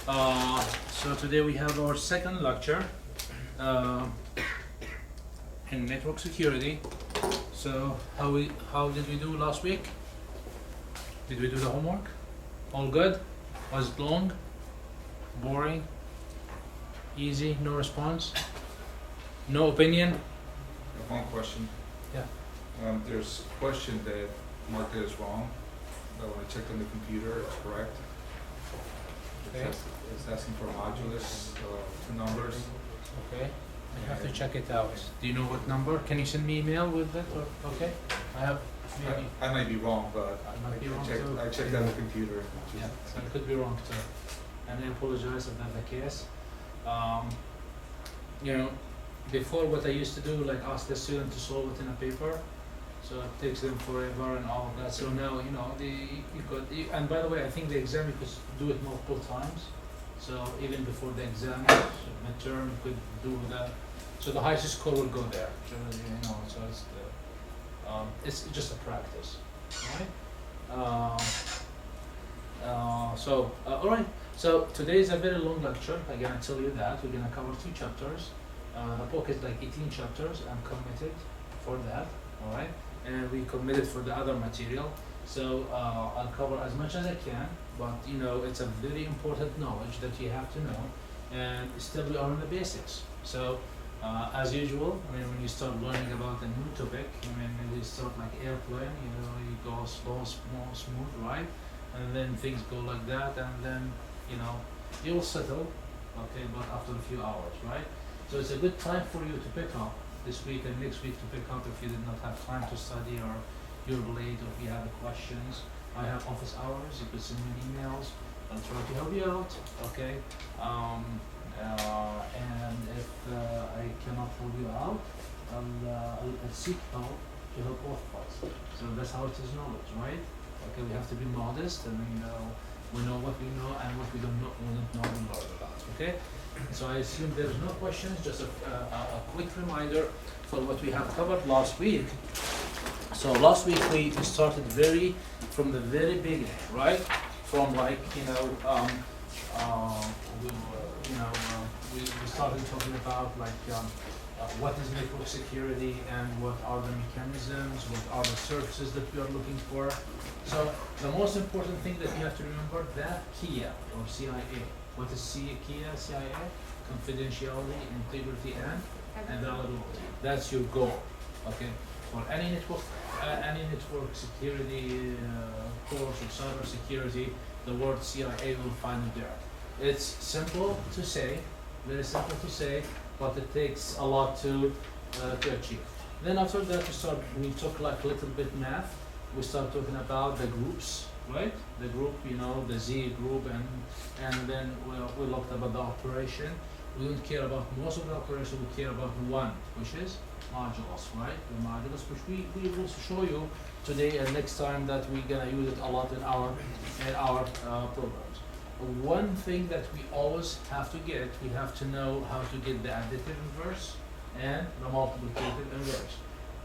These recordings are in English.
So today we have our second lecture in network security. So how did we do last week? Did we do the homework? All good? Was it long? Boring? Easy? No response? No opinion? One question. Yeah. There's a question that marked it as wrong, but when I checked on the computer, it's correct. Okay. It's asking for modulus, two numbers. Okay. I have to check it out. Do you know what number? Can you send me email with it? Or, okay. I have maybe. I might be wrong, but I might be wrong too. I checked on the computer. Yeah, so I could be wrong too. And I apologize if that's the case. You know, before what I used to do, like ask the student to solve it in a paper, so it takes them forever and all of that. So now, you know, and by the way, I think the exam you could do it multiple times. So even before the exam, midterm, you could do that. So the highest score will go there. You know, so it's just a practice, right? All right. So today is a very long lecture. I'm gonna tell you that we're gonna cover 2 chapters. The book is like 18 chapters. I'm committed for that. All right, and we committed for the other material. So I'll cover as much as I can. But you know, it's a very important knowledge that you have to know, and still we are on the basics. So as usual, I mean, when you start learning about a new topic, I mean, you start like airplane, you know, you go slow, smooth, right? And then things go like that, and then, you know, you'll settle, okay, but after a few hours, right? So it's a good time for you to pick up this week and next week to pick up if you did not have time to study, or you're late, or if you have questions. I have office hours, you could send me emails, I'll try to help you out, okay? And if I cannot help you out, I'll seek help to help both of us. So that's how it is knowledge, right? Okay, we have to be modest, and we know what we know, and what we don't know, we learn about, okay? So I assume there's no questions, just a quick reminder for what we have covered last week. So last week we started from the very beginning, right? From like, we started talking about like what is network security, and what are the mechanisms, what are the services that we are looking for. So the most important thing that you have to remember, that KIA or CIA. What is KIA, CIA? Confidentiality, integrity, and availability. That's your goal, okay? For any network security course or cyber security, the word CIA will find it there. It's simple to say, very simple to say, but it takes a lot to achieve. Then after that, we took like a little bit math. We start talking about the groups, right? The group, you know, the Z group, and then we looked about the operation. We don't care about most of the operation, we care about one, which is modulus, right? The modulus, which we will show you today and next time, that we're gonna use it a lot in our programs. One thing that we always have to get, we have to know how to get the additive inverse and the multiplicative inverse.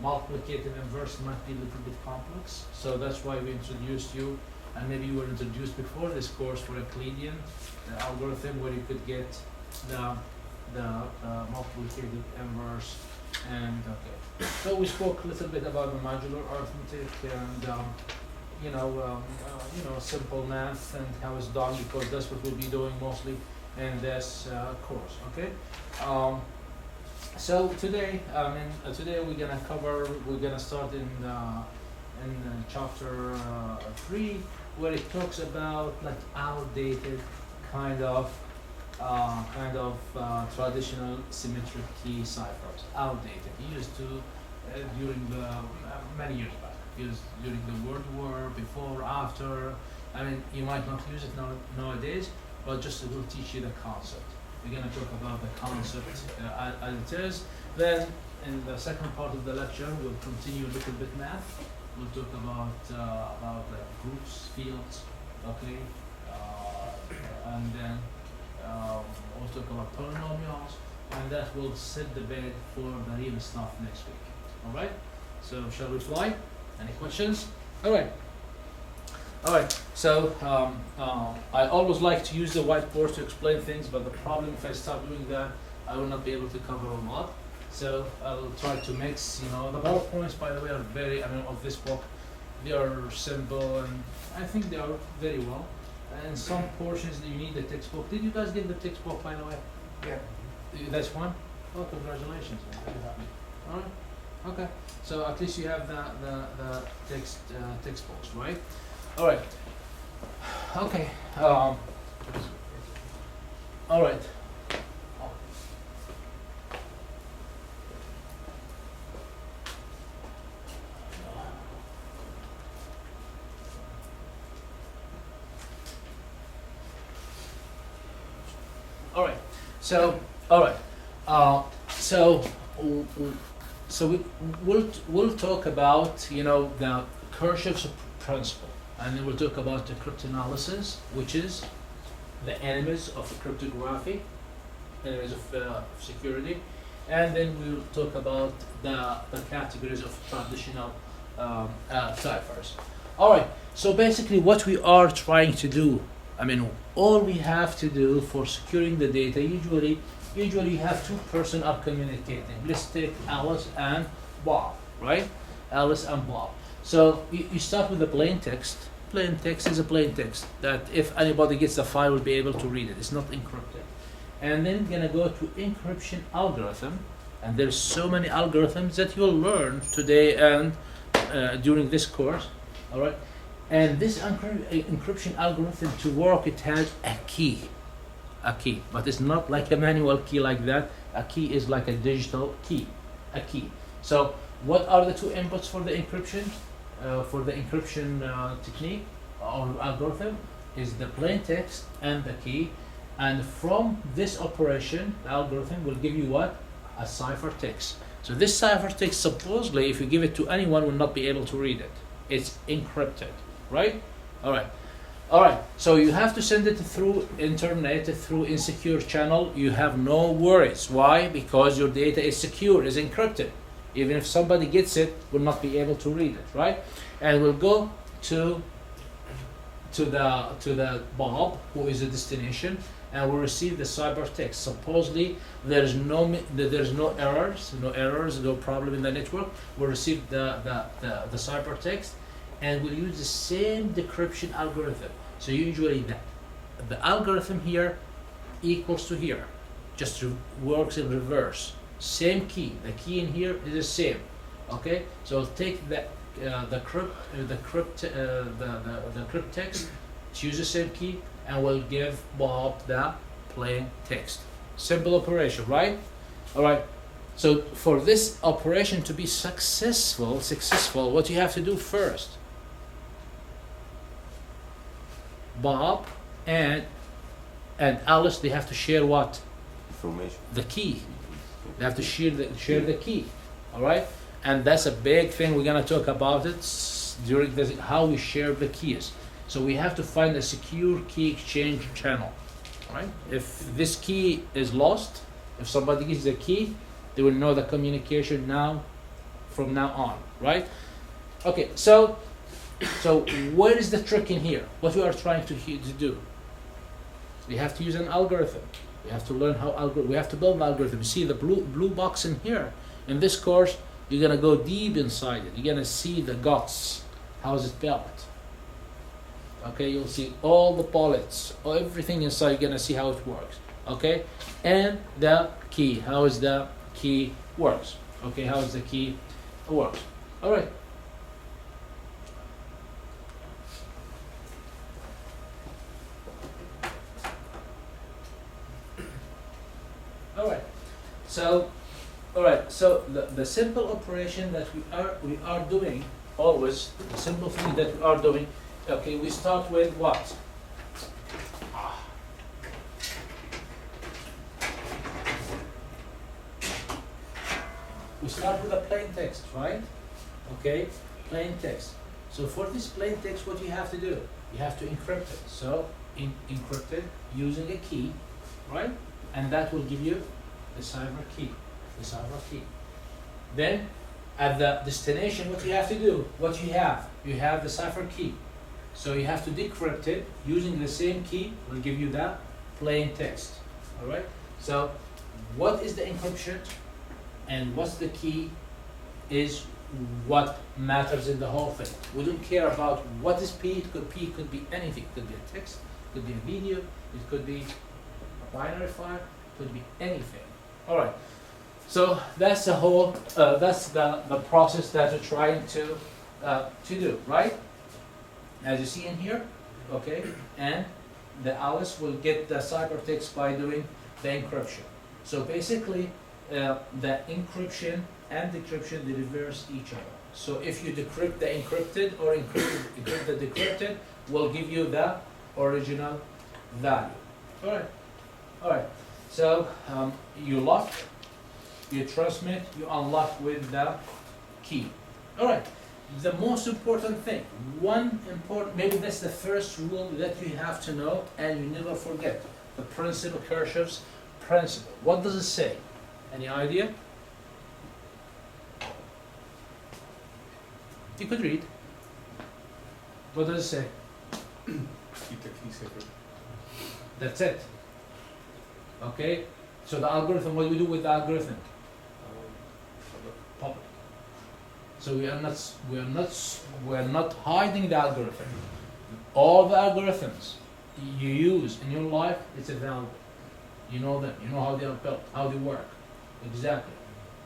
Multiplicative inverse might be a little bit complex, so that's why we introduced you, and maybe you were introduced before this course for Euclidean algorithm, where you could get the multiplicative inverse. And okay, so we spoke a little bit about the modular arithmetic, and simple math and how it's done, because that's what we'll be doing mostly in this course. Okay. So today, we're gonna start in chapter 3, where it talks about like outdated kind of traditional symmetric key ciphers. Outdated, used to during the many years back, used during the World War, before, after. I mean, you might not use it nowadays, but just it will teach you the concept. We're going to talk about the concept as it is. Then in the second part of the lecture, we'll continue a little bit math. We'll talk about groups, fields, okay, and then we'll talk about polynomials, and that will set the bed for the real stuff next week. All right. So shall we fly? Any questions? All right. All right. So I always like to use the whiteboard to explain things, but the problem if I start doing that, I will not be able to cover a lot. So I'll try to mix. You know, the PowerPoints, by the way, are very. I mean, of this book, they are simple, and I think they are very well. And some portions you need the textbook. Did you guys get the textbook, by the way? Yeah. That's one. Oh, congratulations! I'm very happy. All right. Okay. So at least you have the textbooks, right? All right. Okay. All right. All right. So, all right. So we'll talk about, you know, the Kirchhoff's principle, and then we'll talk about the crypt analysis, which is the enemies of cryptography, enemies of security, and then we'll talk about the categories of traditional ciphers. All right. So basically, what we are trying to do, I mean, all we have to do for securing the data, usually you have two persons are communicating. Let's take Alice and Bob, right? Alice and Bob. So you start with the plain text. Plain text is a plain text that if anybody gets the file will be able to read it. It's not encrypted. And then you're gonna go to encryption algorithm, and there's so many algorithms that you'll learn today and during this course. All right. And this encryption algorithm to work, it has a key, but it's not like a manual key like that. A key is like a digital key, a key. So what are the two inputs for the encryption? For the encryption technique or algorithm is the plain text and the key. And from this operation, the algorithm will give you what? A ciphertext. So this ciphertext, supposedly, if you give it to anyone, will not be able to read it. It's encrypted. Right? All right. All right. So you have to send it through internet, through insecure channel. You have no worries. Why? Because your data is secure, is encrypted. Even if somebody gets it, will not be able to read it. Right? And we'll go to the Bob, who is the destination, and we'll receive the ciphertext. Supposedly there's no errors, no problem in the network. We'll receive the ciphertext. And we'll use the same decryption algorithm. So usually the algorithm here equals to here, just works in reverse. Same key. The key in here is the same. Okay. So I'll take the crypt text, choose the same key, and we'll give Bob the plain text. Simple operation, right? All right. So for this operation to be successful, what you have to do first. Bob and Alice, they have to share what? Information. The key. They have to share the key. All right, and that's a big thing. We're gonna talk about it during this, how we share the keys. So we have to find a secure key exchange channel. All right. If this key is lost, if somebody gives the key, they will know the communication from now on. Right. Okay. So where is the trick in here? What we are trying to do? We have to use an algorithm. We have to learn how we have to build an algorithm. You see the blue box in here. In this course, you're gonna go deep inside it. You're gonna see the guts. How is it built? Okay, you'll see all the bullets, everything inside. You're gonna see how it works. Okay, and the key. How is the key works? Okay, how is the key works? All right. So the simple operation that we are doing always, the simple thing that we are doing. Okay, we start with what? We start with a plain text, right? Okay, plain text. So for this plain text, what you have to do? You have to encrypt it. So encrypt it using a key, right? And that will give you the cipher key. Then at the destination, what you have to do? What you have? You have the cipher key. So you have to decrypt it using the same key, will give you that plain text. All right? So what is the encryption and what's the key is what matters in the whole thing. We don't care about what is P. It could be anything. It could be a text, it could be a video, it could be a binary file, it could be anything. All right. So that's the whole, that's the process that we're trying to do, right? As you see in here, okay? And the Alice will get the ciphertext by doing the encryption. So basically, the encryption and decryption, they reverse each other. So if you decrypt the encrypted or encrypt the decrypted, will give you the original value. All right. All right. So you lock, you transmit, you unlock with the key. All right. The most important thing, maybe that's the first rule that you have to know and you never forget. The principle, Kirchhoff's principle. What does it say? Any idea? You could read. What does it say? Keep the key secret. That's it. Okay? So the algorithm, what do we do with the algorithm? Public. So we are not hiding the algorithm. All the algorithms you use in your life, it's available. You know them. You know how they are built, how they work. Exactly.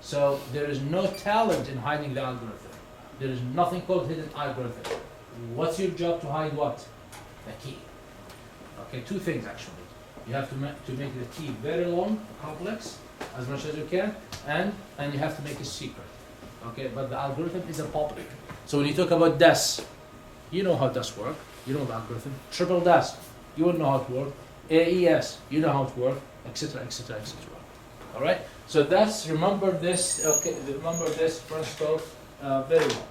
So there is no talent in hiding the algorithm. There is nothing called hidden algorithm. What's your job to hide what? The key. Okay, two things actually. You have to make the key very long, complex, as much as you can, and you have to make it secret. Okay, but the algorithm is a public. So when you talk about DES, you know how DES work. You know the algorithm. Triple DES, you will know how it works. AES, you know how it works, etc., etc., etc. All right. So remember this. Okay, remember this principle very well.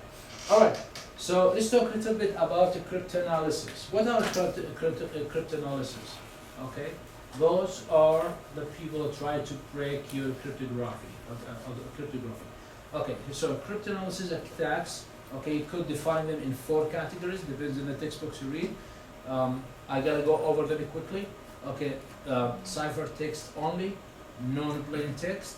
All right. So let's talk a little bit about the crypt analysis. What are crypt analysis? Okay, those are the people who try to break your cryptography. Okay, so crypt analysis attacks. Okay, you could define them in 4 categories. Depends on the textbooks you read. I gotta go over them quickly. Okay, ciphertext only, non-plain text,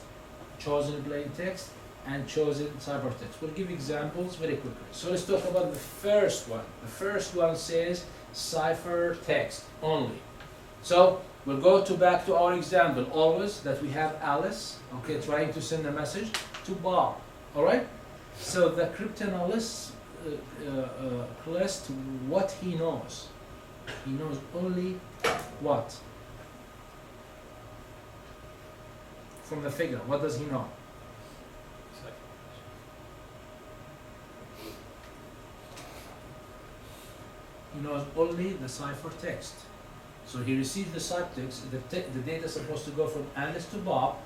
chosen plain text, and chosen ciphertext. We'll give examples very quickly. So let's talk about the first one. The first one says ciphertext only. So we'll go back to our example always that we have Alice, okay, trying to send a message to Bob. All right. So the crypt analyst lists what he knows. He knows only what? From the figure, what does he know? He knows only the ciphertext. So he receives the ciphertext, the data is supposed to go from Alice to Bob,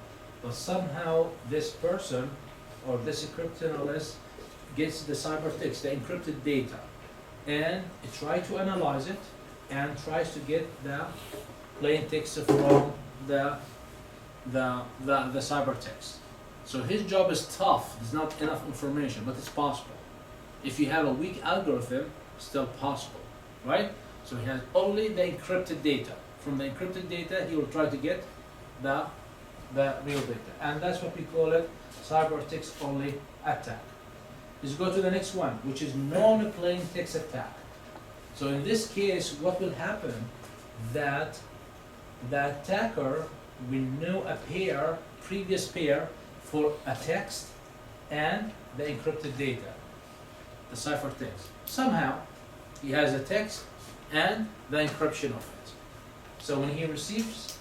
but somehow this person or this crypt analyst gets the ciphertext, the encrypted data, and it tries to analyze it and tries to get the plain text from the ciphertext. So his job is tough. There's not enough information, but it's possible. If you have a weak algorithm, still possible, right? So he has only the encrypted data. From the encrypted data, he will try to get the real data, and that's what we call it, ciphertext only attack. Let's go to the next one, which is non-plain text attack. So in this case, what will happen that the attacker will know a previous pair for a text and the encrypted data, the ciphertext. Somehow, he has a text and the encryption of it. So when he receives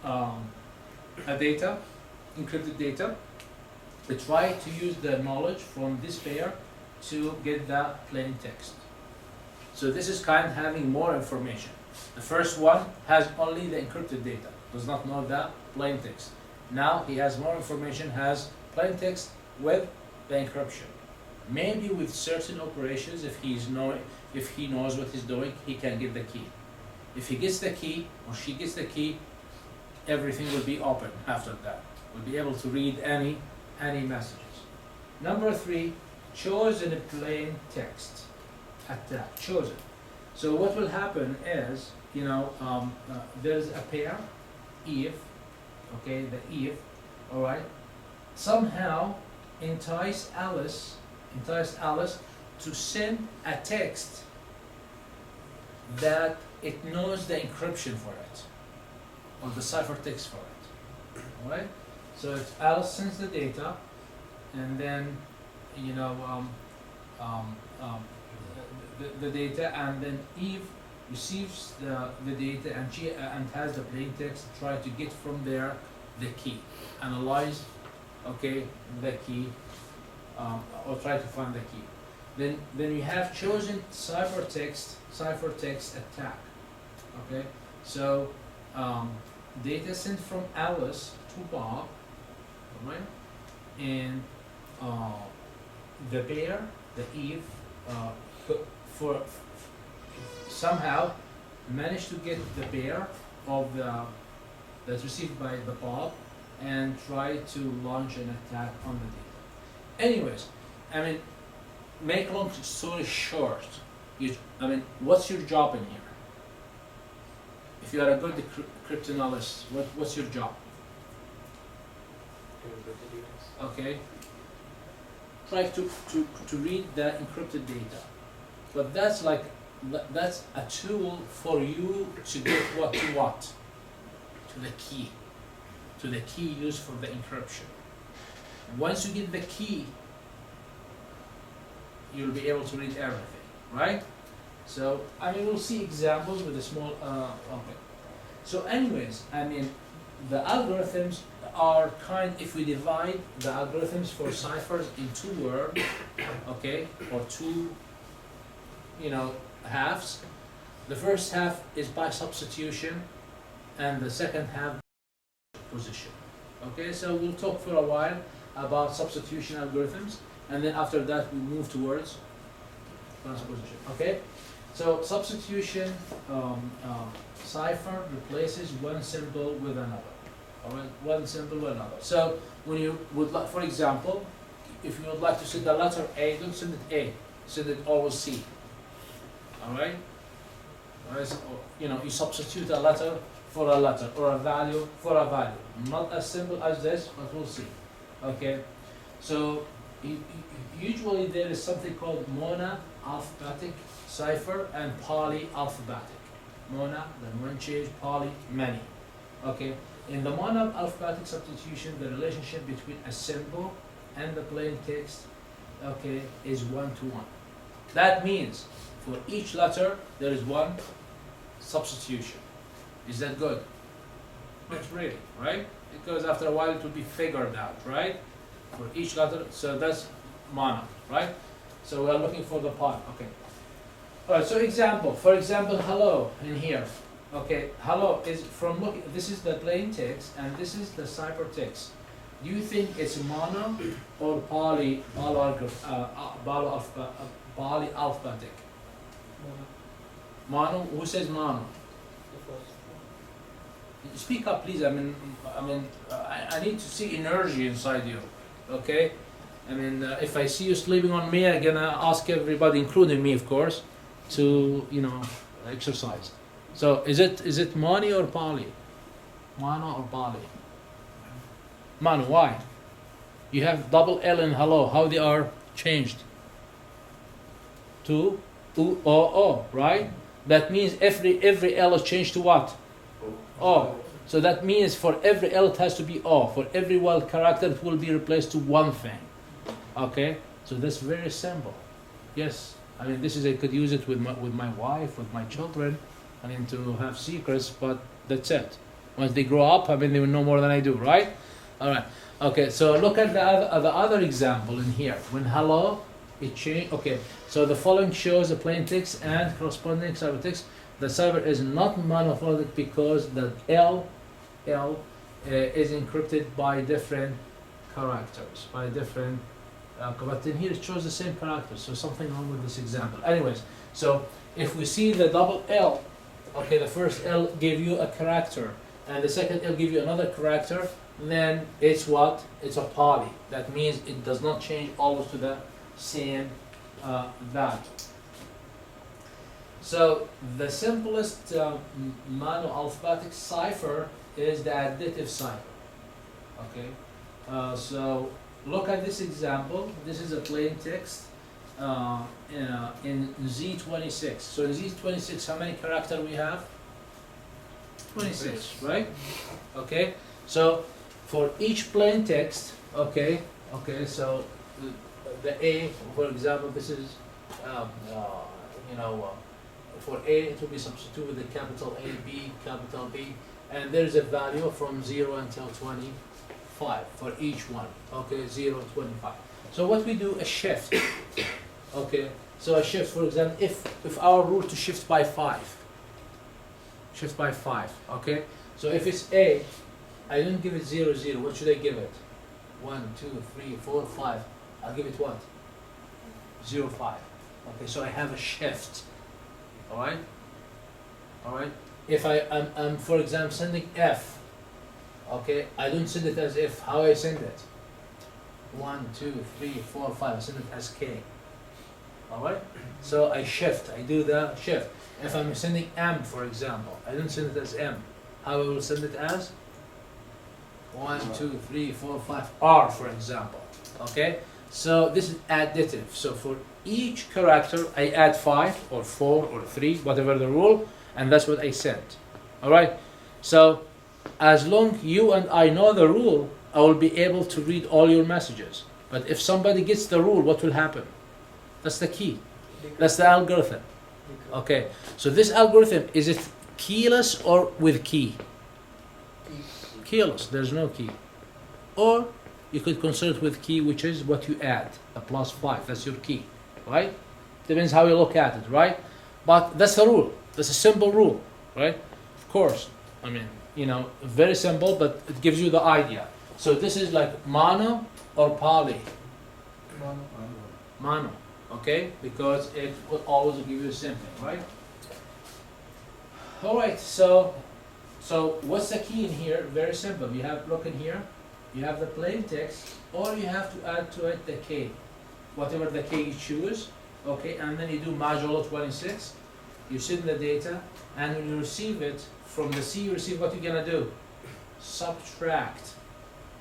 a data, encrypted data, we try to use the knowledge from this pair to get the plain text. So this is kind of having more information. The first one has only the encrypted data, does not know the plain text. Now he has more information, has plain text with the encryption. Maybe with certain operations, if he knows what he's doing, he can get the key. If he gets the key or she gets the key, everything will be open after that. We'll be able to read any messages. Number 3, chosen plain text attack, chosen. So what will happen is, there's a pair, if, okay, the if, all right, somehow entice Alice to send a text that it knows the encryption for it, or the ciphertext for it, all right? So if Alice sends the data, and then, the data, and then Eve receives the data, and she has the plain text, try to get from there the key, analyze, okay, the key, or try to find the key. Then you have chosen ciphertext attack. Okay, so data sent from Alice to Bob, right? And the bear, the Eve, for somehow managed to get the bear of that's received by the Bob, and try to launch an attack on the data. Anyways, make long story short, what's your job in here? If you are a good crypt analyst, what's your job? Okay. Try to read the encrypted data, but that's a tool for you to get to the key used for the encryption. Once you get the key, you'll be able to read everything, right? So, we'll see examples with a small, okay. So anyways, the algorithms are if we divide the algorithms for ciphers in two words, okay, or two, halves. The first half is by substitution, and the second half position. Okay, so we'll talk for a while about substitution algorithms, and then after that we move towards transposition. Okay, so substitution cipher replaces one symbol with another. All right, one symbol with another. So when you would like, for example, if you would like to send the letter A, don't send it A, send it always C. All right, so, you substitute a letter for a letter, or a value for a value. Not as simple as this, but we'll see. Okay, so usually there is something called mono-alphabetic cipher and poly-alphabetic. Mono, then one change, poly, many. Okay, in the mono-alphabetic substitution, the relationship between a symbol and the plain text, okay, is 1-to-1. That means for each letter there is one substitution. Is that good? Not really, right? Because after a while it will be figured out, right? For each letter, so that's mono, right? So we are looking for the poly, okay. Alright, so for example, hello in here. Okay, hello is this is the plain text and this is the ciphertext. Do you think it's mono or polyalphabetic? Mono. Who says mono? Speak up, please. I need to see energy inside you. Okay. If I see you sleeping on me, I'm gonna ask everybody, including me, of course, to exercise. So is it mono or poly? Mono or poly? Mono. Why? You have double L in hello. How they are changed? To O, right? That means every L is changed to what? O. So that means for every L it has to be O. For every one character it will be replaced to one thing. Okay? So that's very simple. Yes. This is I could use it with my wife, with my children. To have secrets, but that's it. Once they grow up, they will know more than I do, right? All right. Okay. So look at the other example in here. When hello, it changed. Okay. So the following shows the plain text and corresponding ciphertext. The cipher is not monolithic because the L is encrypted by different characters, but in here it shows the same characters. So something wrong with this example. Anyways, so if we see the double L, okay, the first L gave you a character, and the second L give you another character, then it's what? It's a poly. That means it does not change always to the same value. So the simplest monoalphabetic cipher is the additive cipher. Okay, so look at this example. This is a plain text in Z26. So in Z26, how many characters we have? 26, right? Okay, so for each plain text, okay, so the A, for example, this is, for A, it will be substituted with the capital A, B, capital B, and there's a value from 0 until 25 for each one, okay, 0 to 25. So what we do, a shift, okay, so a shift, for example, if our rule to shift by 5, okay, so if it's A, I don't give it 0, 0, what should I give it? 1, 2, 3, 4, 5, I'll give it what? 0, 5, okay, so I have a shift. Alright? If I'm for example sending F, okay, I don't send it as F. How I send it? 1, 2, 3, 4, 5. I send it as K. Alright? So I shift. I do the shift. If I'm sending M, for example, I don't send it as M. How I will send it as? 1, 2, 3, 4, 5. R, for example. Okay? So this is additive. So for each character, I add 5 or 4 or 3, whatever the rule, and that's what I send. Alright? So as long you and I know the rule, I will be able to read all your messages. But if somebody gets the rule, what will happen? That's the key. That's the algorithm. Okay. So this algorithm, is it keyless or with key? Keyless. There's no key. Or you could consider it with key, which is what you add, a +5. That's your key, right? Depends how you look at it, right? But that's the rule. That's a simple rule, right? Of course. I mean, very simple, but it gives you the idea. So this is like mono or poly? Mono, okay? Because it will always give you the same thing, right? All right, so what's the key in here? Very simple. You have, look in here, you have the plain text, or you have to add to it the K, whatever the K you choose, okay? And then you do modulo 26, you send the data, and when you receive it from the C, you receive what you're gonna do? Subtract.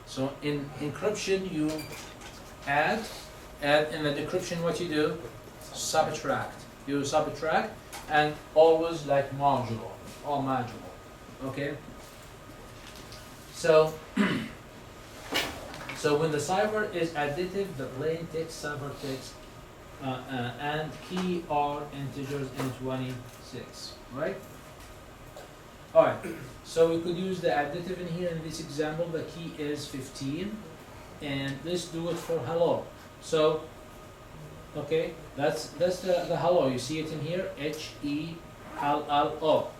So in encryption, you add, and in the decryption, what you do? Subtract. You subtract, and always like modulo, or modulo, okay? So, so when the cipher is additive, the plain text cipher text and key are integers in 26, right? All right, so we could use the additive in here. In this example, the key is 15, and let's do it for hello. So, okay, that's the hello. You see it in here, HELLO.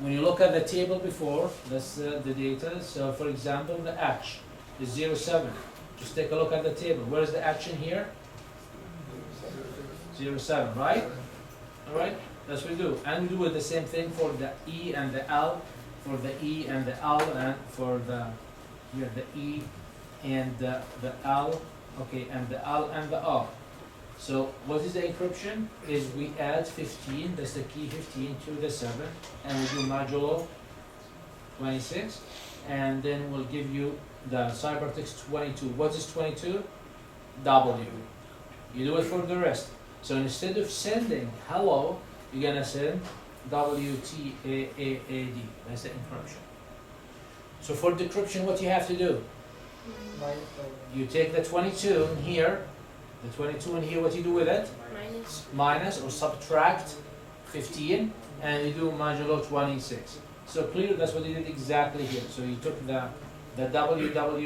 When you look at the table before, that's the data. So, for example, the H is 07. Just take a look at the table. Where's the H in here? 07, right? All right. That's what we do. And we do it the same thing for the E and the L, for the E and the L, and for the E and the L, okay, and the L and the R. So what is the encryption? Is we add 15, that's the key 15 to the 7, and we do modulo 26, and then we'll give you the ciphertext 22. What is 22? W. You do it for the rest. So instead of sending hello, you're gonna send WTAAD. That's the encryption. So for decryption, what you have to do? You take the 22 in here, what you do with it? Minus or subtract 15, and you do modulo 26. So clear, that's what you did exactly here. So you took the WTAAD,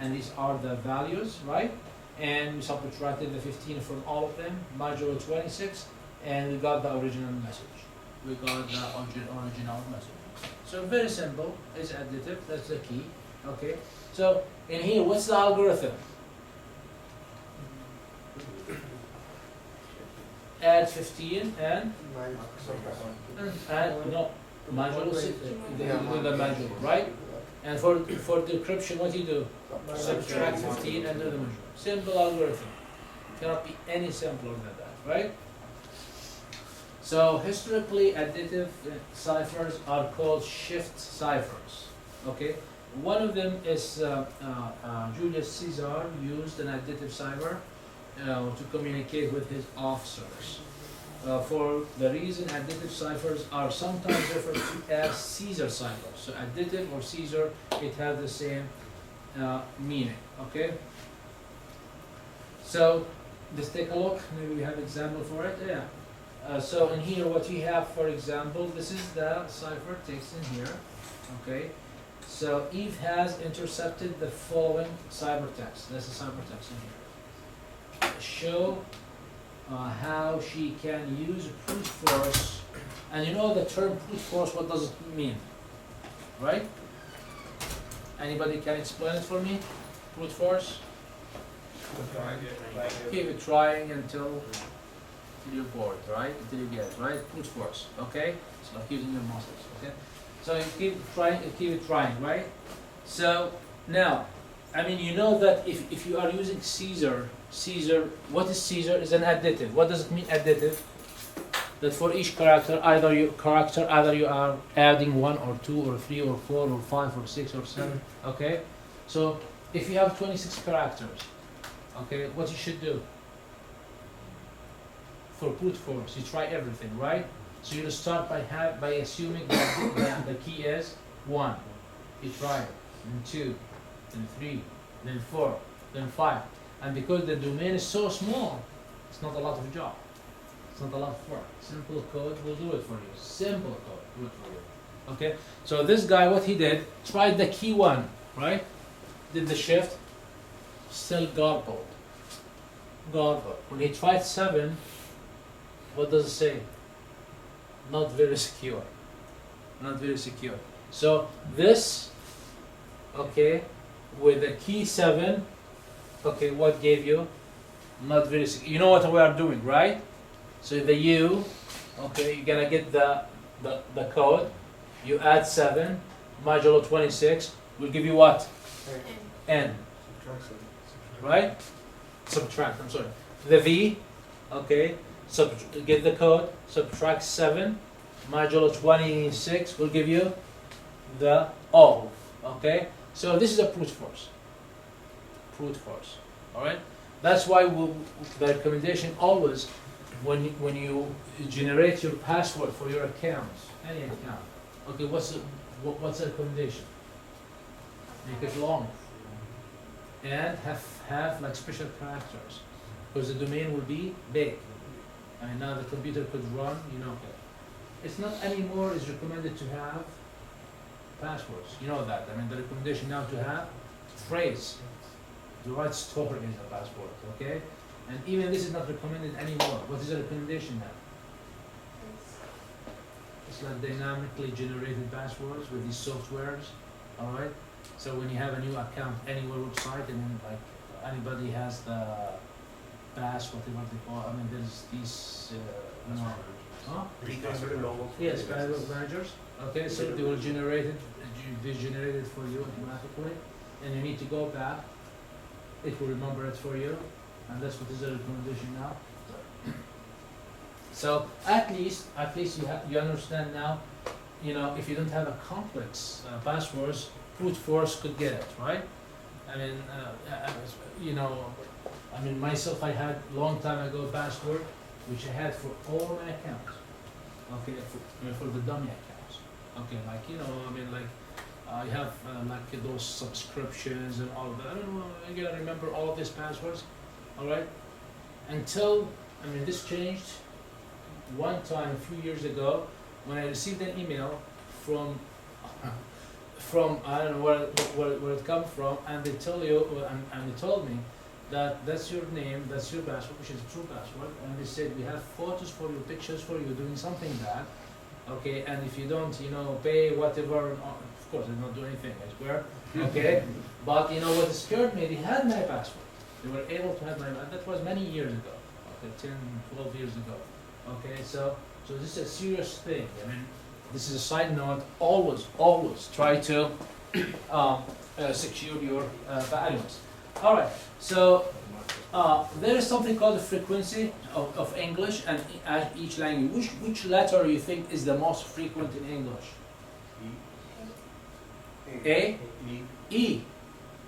and these are the values, right? And we subtracted the 15 from all of them, modulo 26, and we got the original message. We got the original message. So very simple, it's additive, that's the key, okay? So in here, what's the algorithm? Add 15 and no, modulo 6, the modulo, right? And for decryption, what you do? Subtract 15 and do the measure. Simple algorithm. Cannot be any simpler than that, right? So historically, additive ciphers are called shift ciphers. Okay, one of them is Julius Caesar used an additive cipher to communicate with his officers. For the reason additive ciphers are sometimes referred to as Caesar ciphers. So additive or Caesar, it has the same meaning. Okay. So let's take a look. Maybe we have example for it. Yeah. So in here, what we have, for example, this is the cipher text in here. Okay. So Eve has intercepted the following ciphertext. That's the ciphertext in here. Show how she can use brute force. And you know the term brute force, what does it mean? Right? Anybody can explain it for me? Brute force? Keep it trying until you're bored, right? Until you get it, right? Brute force, okay? It's like using your muscles, okay? So you keep it trying, right? So now, I mean, you know that if you are using Caesar, what is Caesar? Is an additive. What does it mean, additive? That for each character, either you are adding 1 or 2 or 3 or 4 or 5 or 6 or 7, okay? So if you have 26 characters, okay, what you should do? For brute force, you try everything, right? So you start by assuming that the key is 1. You try it, then 2, then 3, then 4, then 5. And because the domain is so small, it's not a lot of job. It's not a lot of work. Simple code will do it for you. Simple code will do it for you. Okay? So this guy, what he did, tried the key 1, right? Did the shift, still garbled. When he tried 7, what does it say? Not very secure. Not very secure. So this, okay, with the key 7, okay, what gave you? Not very secure. You know what we are doing, right? So the U, okay, you're gonna get the code. You add 7, modulo 26, will give you what? N. Right? Subtract, I'm sorry. The V, okay, get the code, subtract 7, modulo 26 will give you the O, okay? So this is a brute force. Brute force, alright? That's why the recommendation always, when you generate your password for your accounts, any account, okay, what's the recommendation? Make it long. And have like special characters, because the domain will be big. I mean, now the computer could run, you know. It's not anymore is recommended to have passwords. You know that. I mean, the recommendation now to have phrase. The right story is a password, okay? And even this is not recommended anymore. What is the recommendation now? It's like dynamically generated passwords with these softwares, all right? So when you have a new account anywhere website, and then like anybody has the pass, whatever they call, I mean, there's these, huh? Yes, password managers. Okay, so they will generate it for you automatically, and you need to go back. It will remember it for you, and that's what is the recommendation now. So at least you understand now. You know, if you don't have a complex passwords, brute force could get it, right? I mean, you know, I mean myself, I had long time ago password, which I had for all my accounts. Okay, for the dummy accounts. Okay, like, you know, I mean, like I have like those subscriptions and all of that. I don't know, I gotta remember all of these passwords. All right, until, I mean, this changed one time a few years ago when I received an email from I don't know where it come from, and they tell you, and they told me that that's your name, that's your password, which is a true password, and they said we have photos for you, pictures for you doing something bad, okay, and if you don't, you know, pay whatever, of course they don't do anything, I swear, okay, but you know what scared me, they had my password, they were able to have my, that was many years ago, okay, 10, 12 years ago, okay, so this is a serious thing. I mean, this is a side note, always try to secure your values. All right, so there is something called the frequency of English and each language. Which letter you think is the most frequent in English? A? E.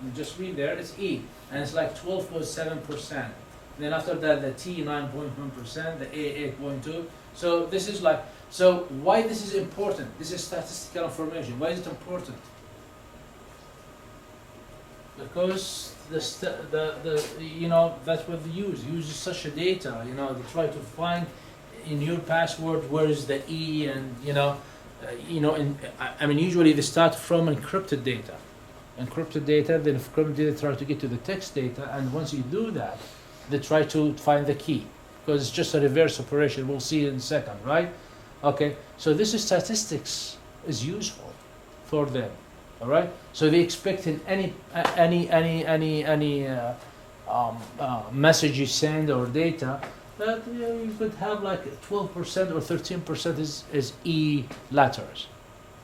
You just read there, it's E. And it's like 12.7%. Then after that, the T, 9.1%, the A, 8.2. So this is like, so why this is important? This is statistical information. Why is it important? Because you know, that's what they use. Use such a data, you know, they try to find in your password where is the E, and I mean, usually they start from encrypted data. Encrypted data, then encrypted data try to get to the text data, and once you do that, they try to find the key, because it's just a reverse operation. We'll see in a second, right? Okay, so this is statistics is useful for them, all right? So they expect in any message you send or data that you could have like 12% or 13% is E letters,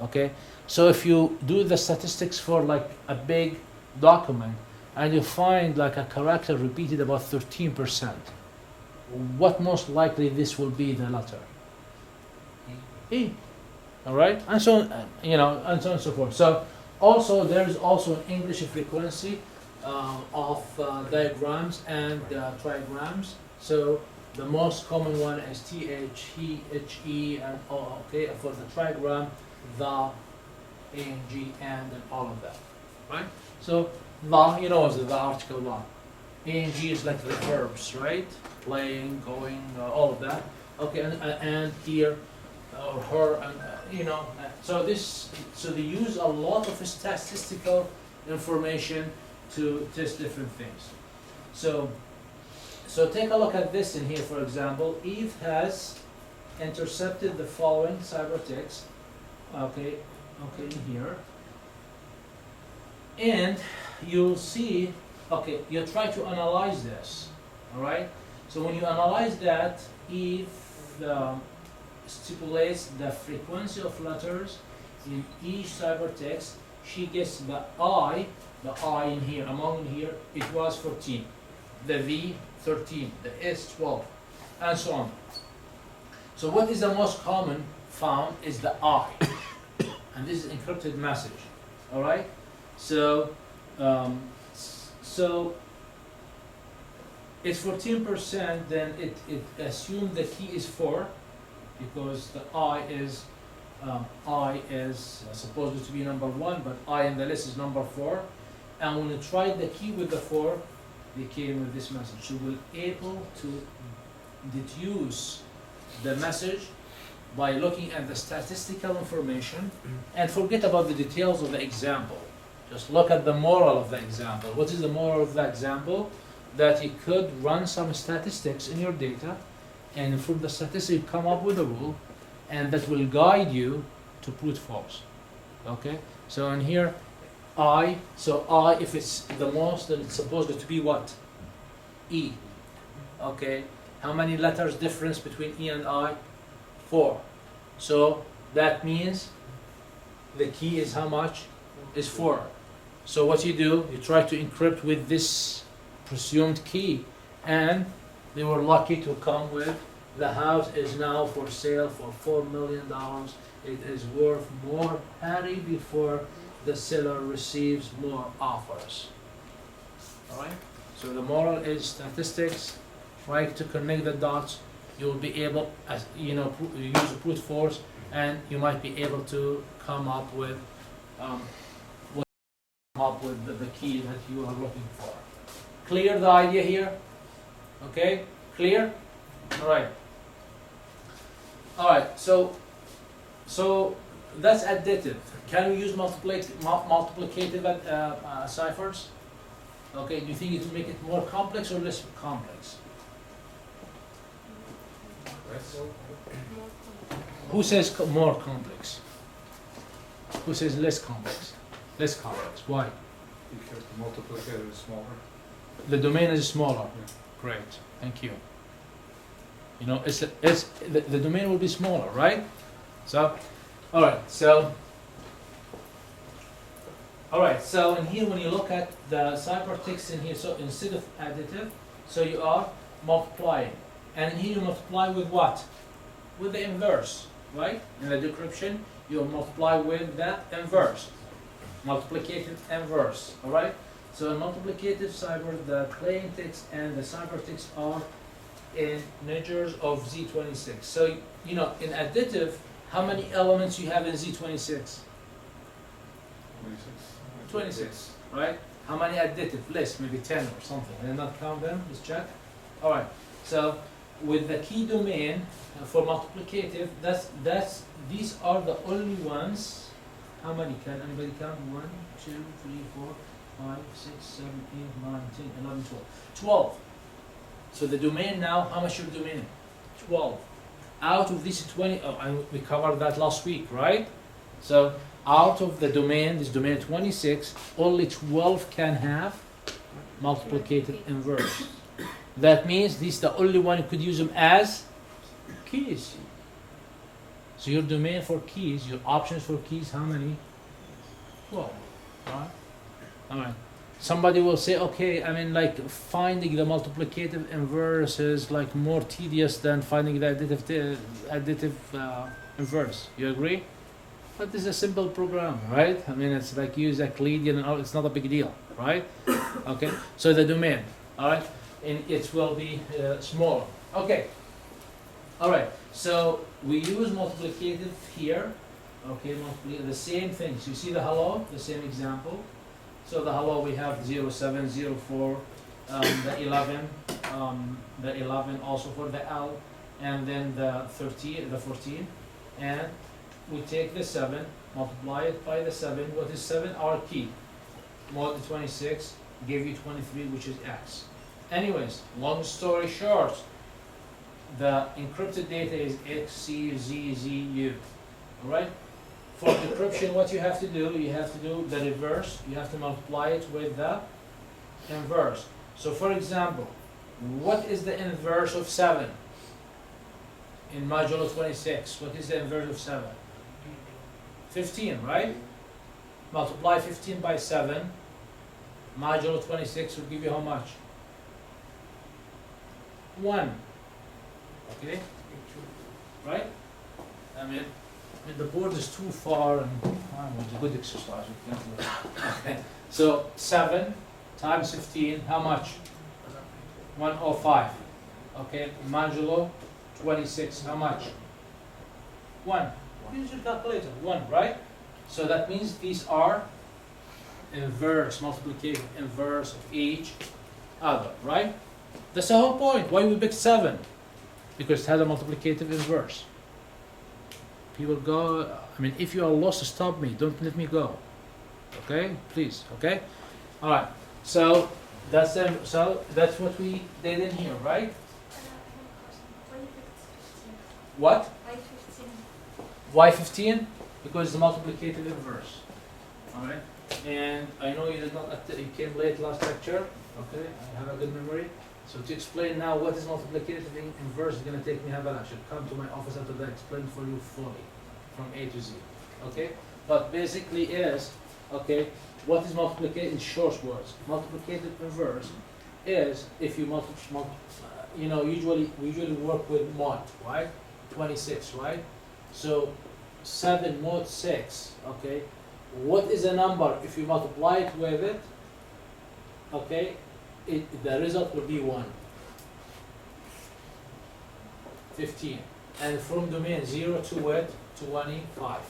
okay? So if you do the statistics for like a big document and you find like a character repeated about 13%, what most likely this will be the letter? E. All right, and so and so on and so forth. So also there is also an English frequency of diagrams and trigrams. So the most common one is TH, he, HE, and O. Okay, for the trigram, the, ANG, and all of that, right? So the, you know, is the article the. ANG is like the verbs, right? Playing, going, all of that. Okay, and here, or her, and so they use a lot of statistical information to test different things. So take a look at this in here, for example. Eve has intercepted the following cybertext. Okay, in here, and you'll see. Okay, you try to analyze this. All right. So when you analyze that, Eve stipulates the frequency of letters in each cybertext. She gets the I in here, among in here, it was 14, the V 13, the S 12, and so on. So what is the most common found is the I, and this is encrypted message. All right. So it's 14%. Then it assumes the key is 4, because the I is supposed to be number 1, but I in the list is number 4. And when you tried the key with the 4, they came with this message. So we're able to deduce the message by looking at the statistical information, and forget about the details of the example. Just look at the moral of the example. What is the moral of the example? That you could run some statistics in your data, and from the statistics you come up with a rule, and that will guide you to prove false. Okay? So in here, I, if it's the most, then it's supposed to be what? E. Okay? How many letters difference between E and I? 4. So that means the key is how much? Is 4. So what you do, you try to encrypt with this presumed key, and they were lucky to come with the house is now for sale for $4 million. It is worth more. Hurry before the seller receives more offers. All right. So the moral is statistics. Try to connect the dots. You will be able, use brute force, and you might be able to come up with the key that you are looking for. Clear the idea here? Okay, clear? All right. All right. So that's additive. Can we use multiplicative ciphers? Okay. Do you think it will make it more complex or less complex? Who says more complex? Who says less complex? Less complex. Why? Because the multiplicator is smaller. The domain is smaller. Yeah. Great. Thank you. The domain will be smaller, right? So, all right. So in here, when you look at the ciphertext in here, so instead of additive, So you are multiplying. And here you multiply with what? With the inverse, right? In the decryption, you multiply with the inverse. Multiplicative inverse, all right? So in multiplicative cipher, the plain text and the ciphertext are in integers of Z26. So, you know, in additive, how many elements you have in Z26? 26, right? How many additive? List, maybe 10 or something. I did not count them, let's check. All right, so with the key domain for multiplicative, these are the only ones. How many? Can anybody count? 1, 2, 3, 4, 5, 6, 7, 8, 9, 10, 11, 12. 12. So the domain now, how much your domain? 12. Out of these 20, we covered that last week, right? So out of the domain, this domain 26, only 12 can have multiplicative inverse. That means this is the only one you could use them as keys. So your domain for keys, your options for keys, how many? 12, right? All right. Somebody will say, okay, I mean, like finding the multiplicative inverse is like more tedious than finding the additive inverse. You agree? But this is a simple program, right? I mean, it's like use Euclidean and all, it's not a big deal, right? Okay, so the domain, all right, and it will be smaller. Okay, all right, so we use multiplicative here, okay, the same things. You see the hello, the same example. So the hello we have 0, 7, 0, 4, the 11 also for the L, and then the 13, the 14, and we take the 7, multiply it by the 7. What is 7? Our key. Mod 26 gave you 23, which is X. Anyways, long story short, the encrypted data is X, C, Z, Z, U. Alright? For decryption, what you have to do the reverse. You have to multiply it with the inverse. So for example, what is the inverse of 7? In modulo 26, what is the inverse of 7? 15, right? Multiply 15 by 7. Modulo 26 will give you how much? 1. Okay? Right? I mean, the board is too far and it's a good exercise. Okay. So 7 times 15, how much? 105. Okay, modulo 26, how much? 1. Use your calculator. 1, right? So that means these are inverse, multiplicative inverse of each other, right? That's the whole point. Why we picked 7? Because it has a multiplicative inverse. People go, I mean, if you are lost, stop me. Don't let me go. Okay? Please. Okay? All right. So that's what we did in here, right? What? Why 15? Because it's the multiplicative inverse. All right. And I know you did not. You came late last lecture. Okay. I have a good memory. So to explain now what is multiplicative inverse is going to take me half an hour. Come to my office after that. Explain for you fully, from A to Z. Okay. But basically is okay. What is multiplicative in short words? Multiplicative inverse is if you multiply. You know, we usually work with mod, right? 26, right? So 7 mod 6, okay? What is a number if you multiply it with it? Okay, the result will be 1. 15. And from domain 0 to what? 25.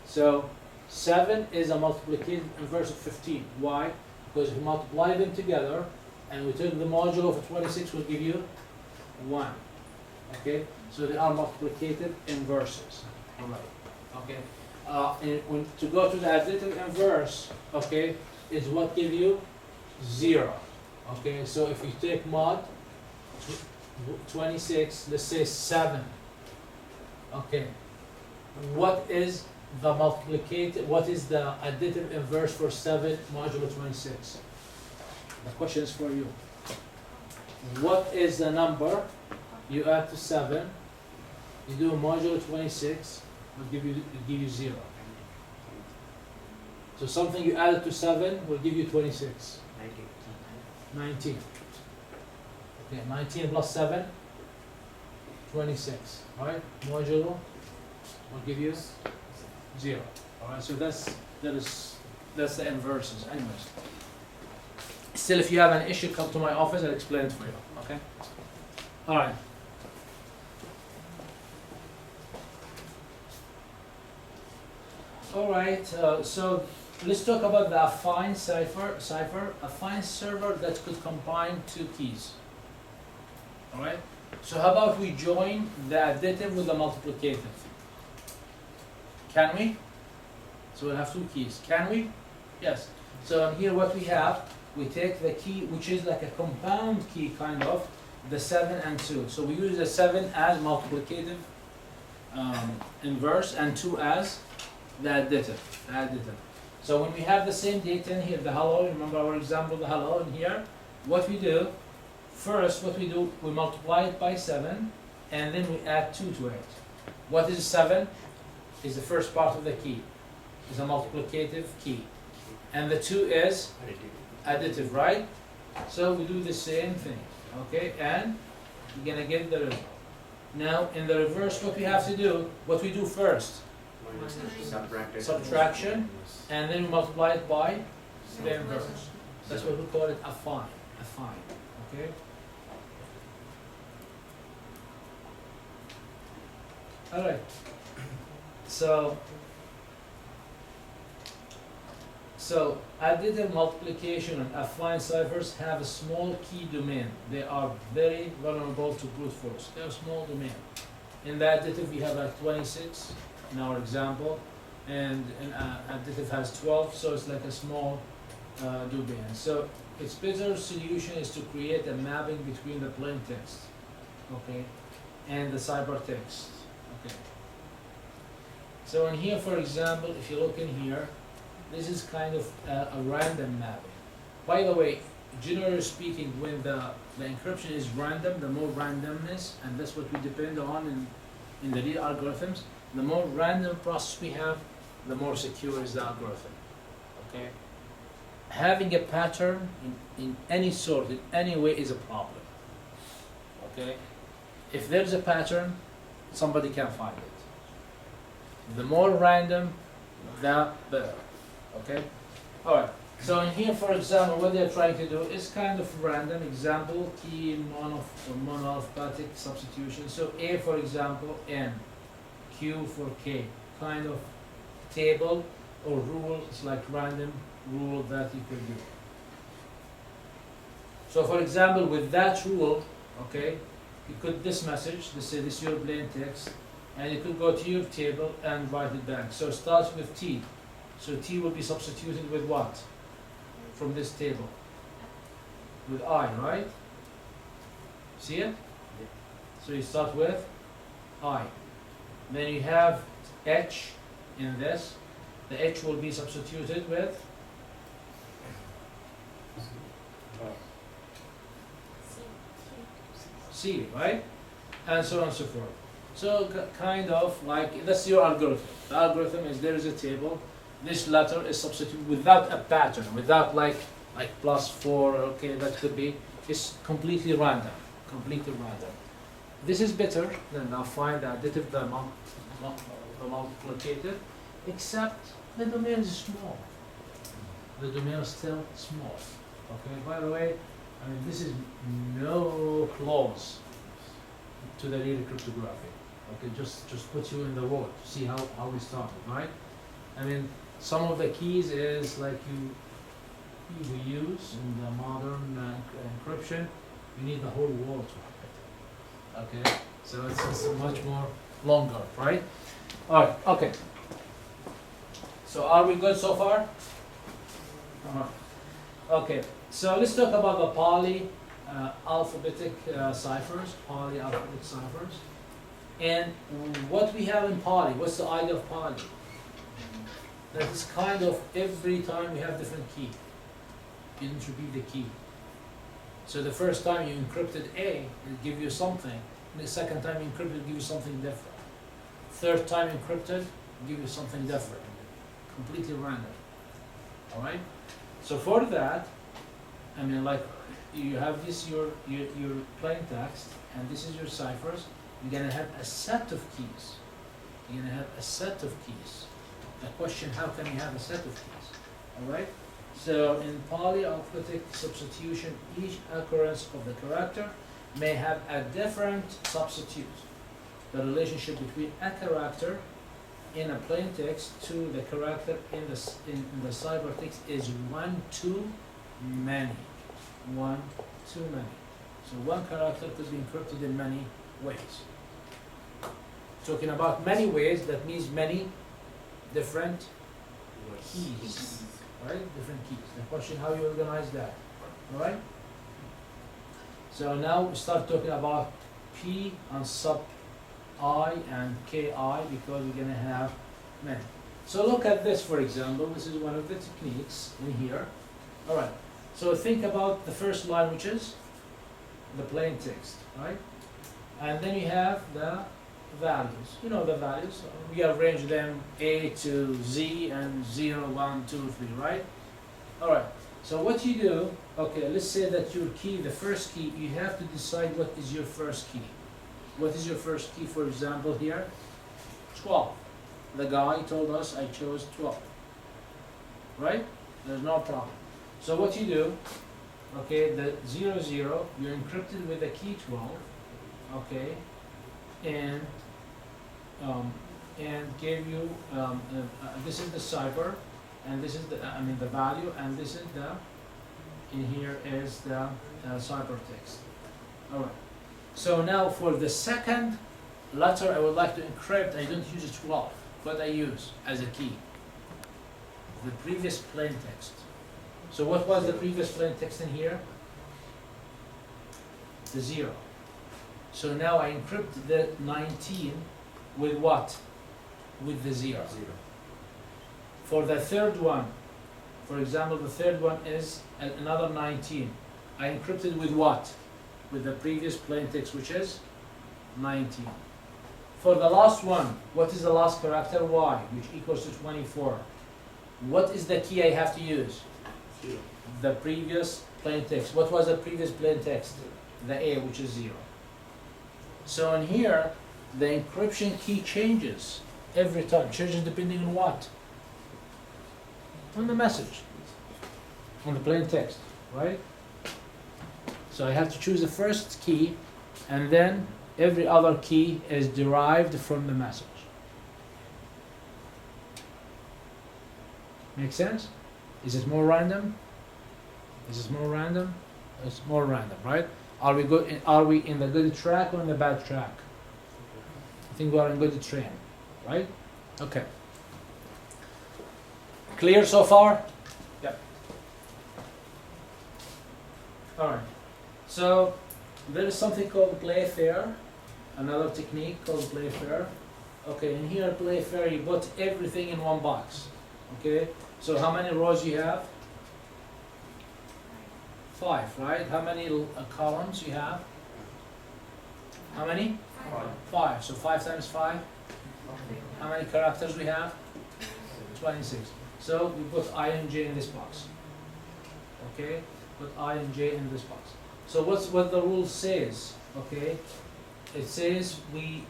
So 7 is a multiplicative inverse of 15. Why? Because if you multiply them together and we take the modulo of 26 will give you 1. Okay, so they are multiplicative inverses. All right. Okay. And to go to the additive inverse, okay, is what give you 0. Okay, so if you take mod 26, let's say 7. Okay, what is the multiplicative? What is the additive inverse for 7 modulo 26? The question is for you. What is the number you add to 7? You do modulo 26, will give you 0. So something you added to 7 will give you 26. 19. Okay, 19 plus 7, 26. Alright, modulo will give you 0. Alright, so that's the inverses. Anyways. Still, if you have an issue, come to my office, I'll explain it for you. Okay? Alright. Alright, so let's talk about the affine cipher, affine server that could combine two keys. Alright? So how about we join the additive with the multiplicative? Can we? So we'll have two keys. Can we? Yes. So in here what we have, we take the key which is like a compound key kind of, the 7 and 2. So we use the 7 as multiplicative inverse and 2 as the additive. So when we have the same data in here, the hello, remember our example, the hello in here, what we do, first what we do, we multiply it by 7 and then we add 2 to it. What is 7? Is the first part of the key. Is a multiplicative key. And the 2 is additive, right? So we do the same thing, okay? And you're gonna get the result. Now in the reverse, what we have to do, what we do first? Subtraction, and then we multiply it by the inverse. That's what we call it affine, okay? Alright, so additive multiplication and affine ciphers have a small key domain. They are very vulnerable to brute force. They're a small domain. In the additive we have like 26 in our example, and additive has 12, so it's like a small domain. So its better solution is to create a mapping between the plain text, okay, and the ciphertext. Okay. So in here, for example, if you look in here, this is kind of a random mapping. By the way, generally speaking, when the encryption is random, the more randomness, and that's what we depend on in the real algorithms, the more random process we have, the more secure is the algorithm. Okay? Having a pattern in any sort, in any way, is a problem. Okay? If there's a pattern, somebody can find it. The more random, the better. Okay? Alright. So in here, for example, what they're trying to do is kind of random. Example, key monoalphabetic substitution. So A, for example, N. Q for K. Kind of table or rule. It's like random rule that you could do. So for example, with that rule, okay, you could this message, this is your plain text, and you could go to your table and write it back. So starting with T. So T will be substituted with what? From this table. With I, right? See it? Yeah. So you start with I. Then you have H in this. The H will be substituted with C, right? And so on and so forth. So kind of like, that's your algorithm. The algorithm is there is a table. This letter is substituted without a pattern, without like +4, okay, that could be. It's completely random, completely random. This is better than now find the additive, the multiplicative, except the domain is small. The domain is still small. Okay, by the way, I mean, this is no close to the real cryptography. Okay, just put you in the road to see how we started, right? I mean, some of the keys is like we use in the modern encryption. You need the whole world to have it. Okay, so it's much more longer, right? All right, okay. So are we good so far? Okay, so let's talk about the polyalphabetic ciphers, polyalphabetic ciphers. And what we have in poly, what's the idea of poly? That is kind of every time we have different key. You didn't repeat the key. So the first time you encrypted A, it give you something. And the second time you encrypted, it give you something different. Third time encrypted, give you something different. Completely random. Alright? So for that, I mean, like you have this your plain text, and this is your ciphers. You're gonna have a set of keys. You're gonna have a set of keys. The question: how can you have a set of keys? All right. So in polyalphabetic substitution, each occurrence of the character may have a different substitute. The relationship between a character in a plain text to the character in the ciphertext is 1 to many. 1 to many. So one character could be encrypted in many ways. Talking about many ways, that means many different keys. Right? Different keys. The question: how you organize that? All right? So now we start talking about P and sub I and KI, because we're gonna have many. So look at this, for example. This is one of the techniques in here. All right. So think about the first line, which is the plain text, right? And then you have the values. You know the values. We arrange them A to Z and 0, 1, 2, 3, right? All right. So what you do, okay, let's say that your key, the first key, you have to decide what is your first key. What is your first key, for example, here? 12. The guy told us I chose 12. Right? There's no problem. So what you do, okay, the 0, 0, you're encrypted with the key 12, okay, and gave you, this is the cipher, and this is the, the value, and this is the, in here is the ciphertext. All right. So now for the second letter I would like to encrypt, I don't use 12, but I use as a key the previous plain text. So what was the previous plain text in here? The 0. So now I encrypt the 19 with what? With the 0. For the third one, for example, the third one is another 19. I encrypted with what? With the previous plain text, which is 19. For the last one, what is the last character? Y, which equals to 24. What is the key I have to use? 0. The previous plain text. What was the previous plain text? The A, which is 0. So in here, the encryption key changes every time. Changes depending on what? On the message. On the plain text, right? So I have to choose the first key, and then every other key is derived from the message. Make sense? Is it more random? Is it more random? It's more random, right? Are we good? Are we in the good track or in the bad track? I think we are in good train, right? Okay. Clear so far? Yep. All right. So there is something called Playfair, another technique called Playfair. Okay, in here Playfair, you put everything in one box. Okay. So how many rows you have? 5, right? How many columns you have? How many? 5. So 5 times 5. How many characters we have? 26. So we put I and J in this box. Okay? Put I and J in this box. So what the rule says? Okay? It says the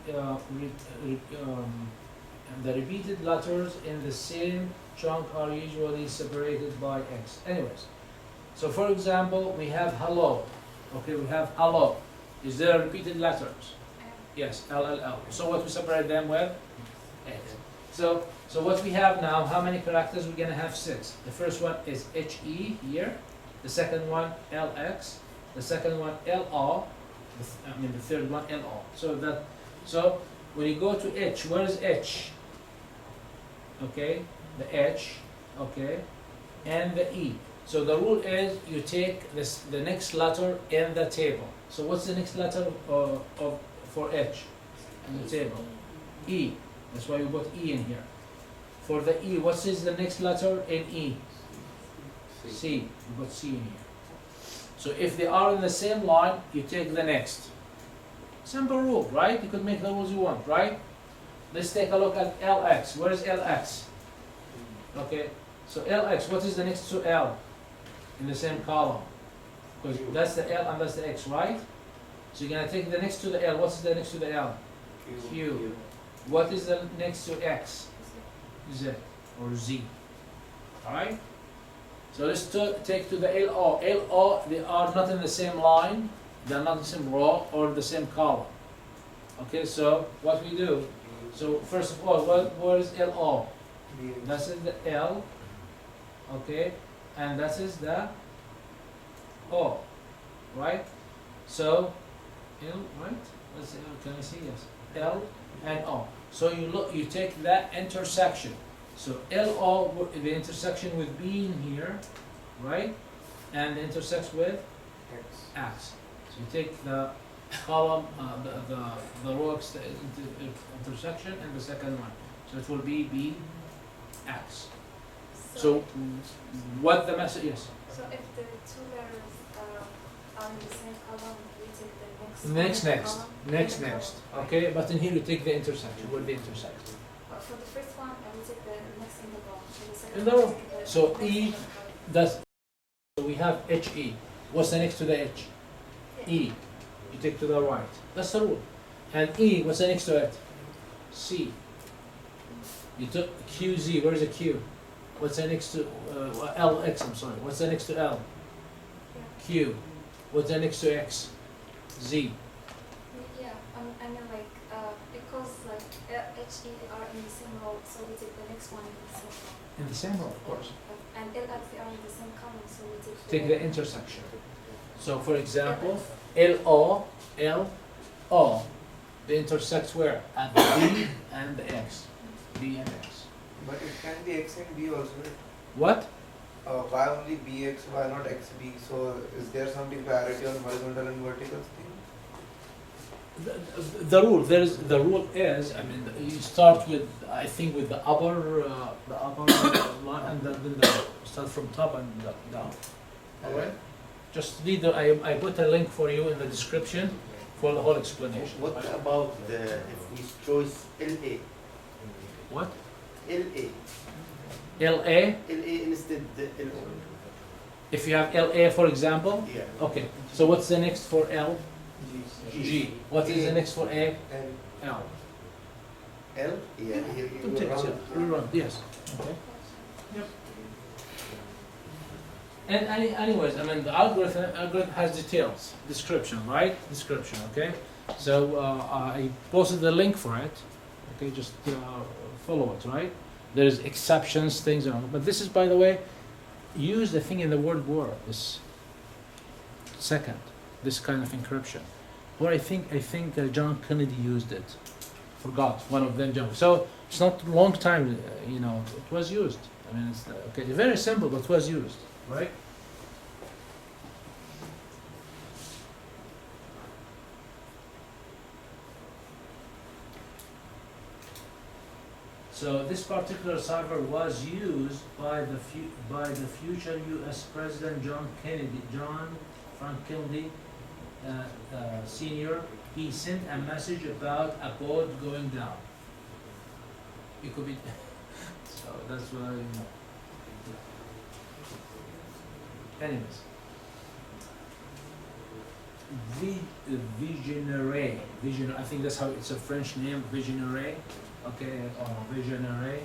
repeated letters in the same chunk are usually separated by X. Anyways. So for example, we have hello. Okay, we have hello. Is there repeated letters? Yes, LLL. So what we separate them with? X. So what we have now, how many characters we're gonna have? 6. The first one is HE here. The second one LX. The second one LO. The third one LO. So when you go to H, where is H? Okay, the H. Okay, and the E. So the rule is you take the next letter in the table. So what's the next letter for H in the table? E. That's why we put E in here. For the E, what is the next letter in E? C. We put C in here. So if they are in the same line, you take the next. Simple rule, right? You could make the rules you want, right? Let's take a look at LX. Where is LX? Okay. So LX, what is the next to L in the same column? Because that's the L and that's the X, right? So you're gonna take the next to the L. What's the next to the L? Q. What is the next to X? Z or Z. Alright? So let's take to the LO. LO, they are not in the same line, they're not in the same row or the same column. Okay, so what we do, so first of all, what is LO? That is the L, okay, and that is the O, right? So, L, right? Let's see, can I see? Yes. L and O. So you take that intersection. So LO, the intersection with B in here, right? And it intersects with X. So you take the column, the row intersection and the second one. So it will be B, X. So what the message is? So if the two letters are in the same column, we take the next Next. Okay, but in here you take the intersection. Where the intersect? For the first one, I will take the next interval. For the second In the row. one, I take the So next E, interval. that's, so we have HE. What's the next to the H? E. You take to the right. That's the rule. And E, what's the next to it? C. You took QZ. Where's the Q? What's the next to LX? I'm sorry. What's the next to L? Yeah. Q. What's the next to X? Z. Yeah, I mean like because like H, E are in the same row, so we take the next one in the same row. In the same row, of course. And L, X, they are in the same column, so we Take the intersection. So for example, LO, LO, they intersect where? At the B and the X. B and X. But it can be X and B also. Right? What? Why only BX, why not XB? So is there something priority on horizontal and vertical thing? The rule, the rule is, I mean, you start with, I think with the upper line and then start from top and down. Alright? Just read the, I put a link for you in the description for the whole explanation. What about if we choose LA? What? LA. LA, LA instead the LO. if you have LA for example, Yeah. okay, so what's the next for L? G. What is the next for A? And L. L? Yeah. Don't take it, rerun, yes. Okay. Yep. And anyways, I mean, the algorithm has details, description, right? Description, okay? So I posted the link for it. Okay, just follow it, right? There's exceptions, things, but this is, by the way, use the thing in the word war. This second, this kind of encryption. Or I think John Kennedy used it. Forgot one of them. So it's not a long time, it was used. I mean, it's okay, very simple, but it was used, right? So this particular cipher was used by the future U.S. President John Frank Kennedy, Senior. He sent a message about a boat going down. It could be. So that's why. Anyways. Visionary. I think that's how it's a French name. Visionary. Okay, or visionary.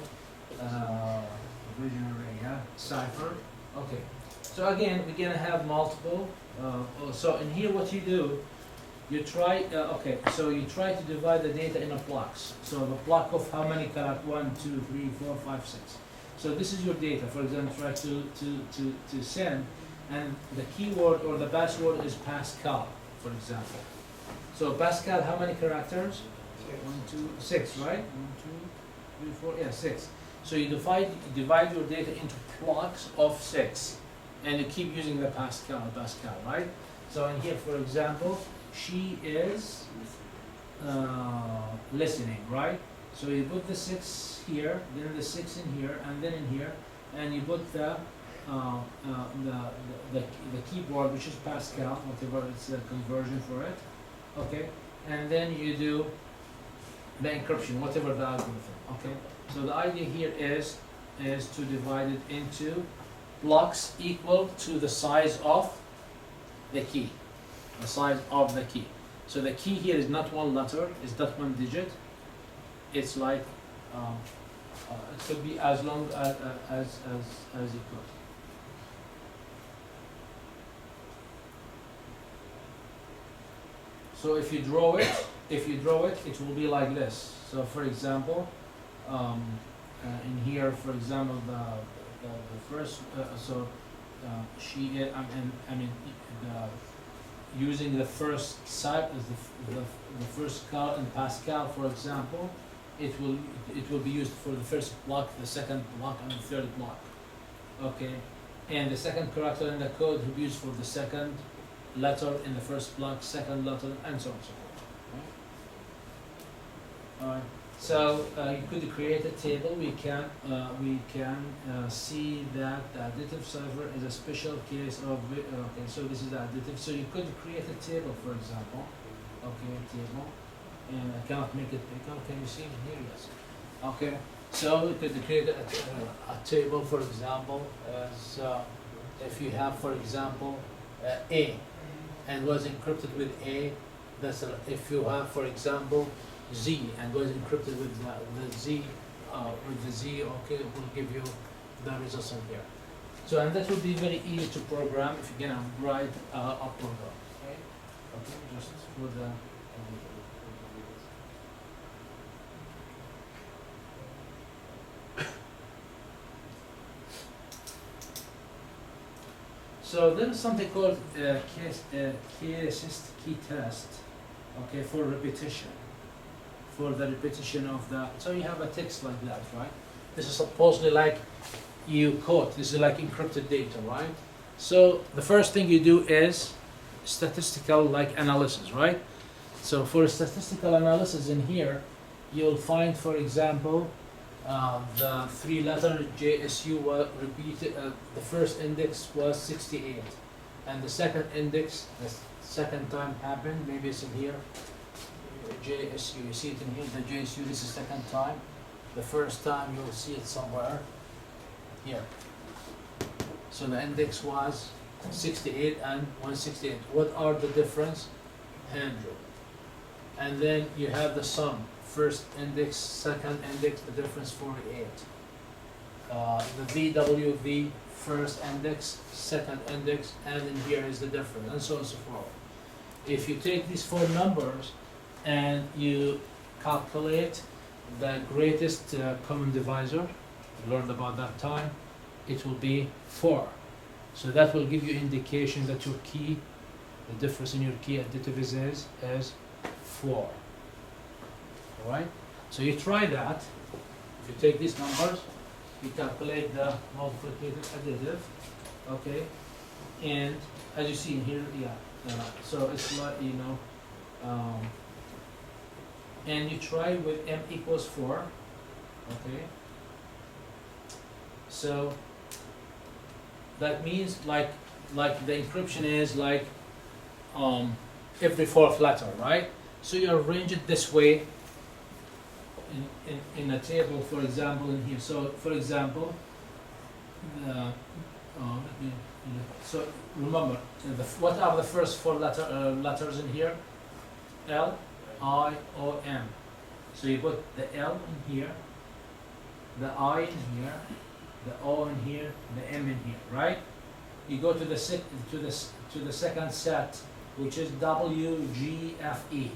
Visionary, yeah. Cipher. Okay. So again, we're gonna have multiple. So in here, what you do, you try. So you try to divide the data in a blocks. So the block of how many characters? 1, 2, 3, 4, 5, 6. So this is your data. For example, try to send, and the keyword or the password is Pascal, for example. So Pascal, how many characters? 1, 2, 6, right? 1, 2, 3, 4, yeah, 6. So you divide your data into blocks of 6, and you keep using the Pascal, right? So in here, for example, she is listening, right? So you put the 6 here, then the 6 in here, and then in here, and you put the keyboard, which is Pascal, whatever it's a conversion for it, okay? And then you do the encryption, whatever the algorithm, okay? So the idea here is to divide it into blocks equal to the size of the key, the size of the key. So the key here is not one letter, it's not one digit. It's like it could be as long as it could. So if you draw it, it will be like this. So for example, in here, for example, the first, using the first side as the first cal in Pascal, for example, it will be used for the first block, the second block, and the third block. Okay, and the second character in the code will be used for the second letter in the first block, second letter, and so on and so forth. Alright. So you could create a table. We can see that the additive cipher is a special case of okay. So this is the additive. So you could create a table, for example. Okay, table, and I cannot make it bigger. Can you see it here? Yes. Okay. So you could create a table, for example, as if you have, for example, A, and was encrypted with A. That's if you have, for example, Z and was encrypted with the Z, okay, it will give you the results in here. So, and that would be very easy to program if you're gonna write a program. Okay, okay, just for the. So there is something called key assist key test, okay, for repetition. For the repetition of the, so you have a text like that, right? This is supposedly like you code, this is like encrypted data, right? So the first thing you do is statistical like analysis, right? So for statistical analysis in here, you'll find, for example, the three-letter JSU was repeated, the first index was 68, and the second index, the second time happened, maybe it's in here, JSU, you see it in here, the JSU, this is second time. The first time you'll see it somewhere here. So the index was 68 and 168. What are the difference? 100. And then you have the sum. First index, second index, the difference 48. The VWV, first index, second index, and in here is the difference, and so on and so forth. If you take these four numbers and you calculate the greatest common divisor, we learned about that time, it will be 4. So that will give you indication that your key, the difference in your key additive is 4. Alright? So you try that. If you take these numbers, you calculate the multiplicative additive, okay? And as you see in here, so it's like, and you try with m equals 4, okay? So that means like the encryption is like every fourth letter, right? So you arrange it this way in a table, for example, in here. So for example, so remember, what are the first four letters in here? L, I, O, M. So you put the L in here, the I in here, the O in here, the M in here, right? You go to the second set, which is W, G, F, E.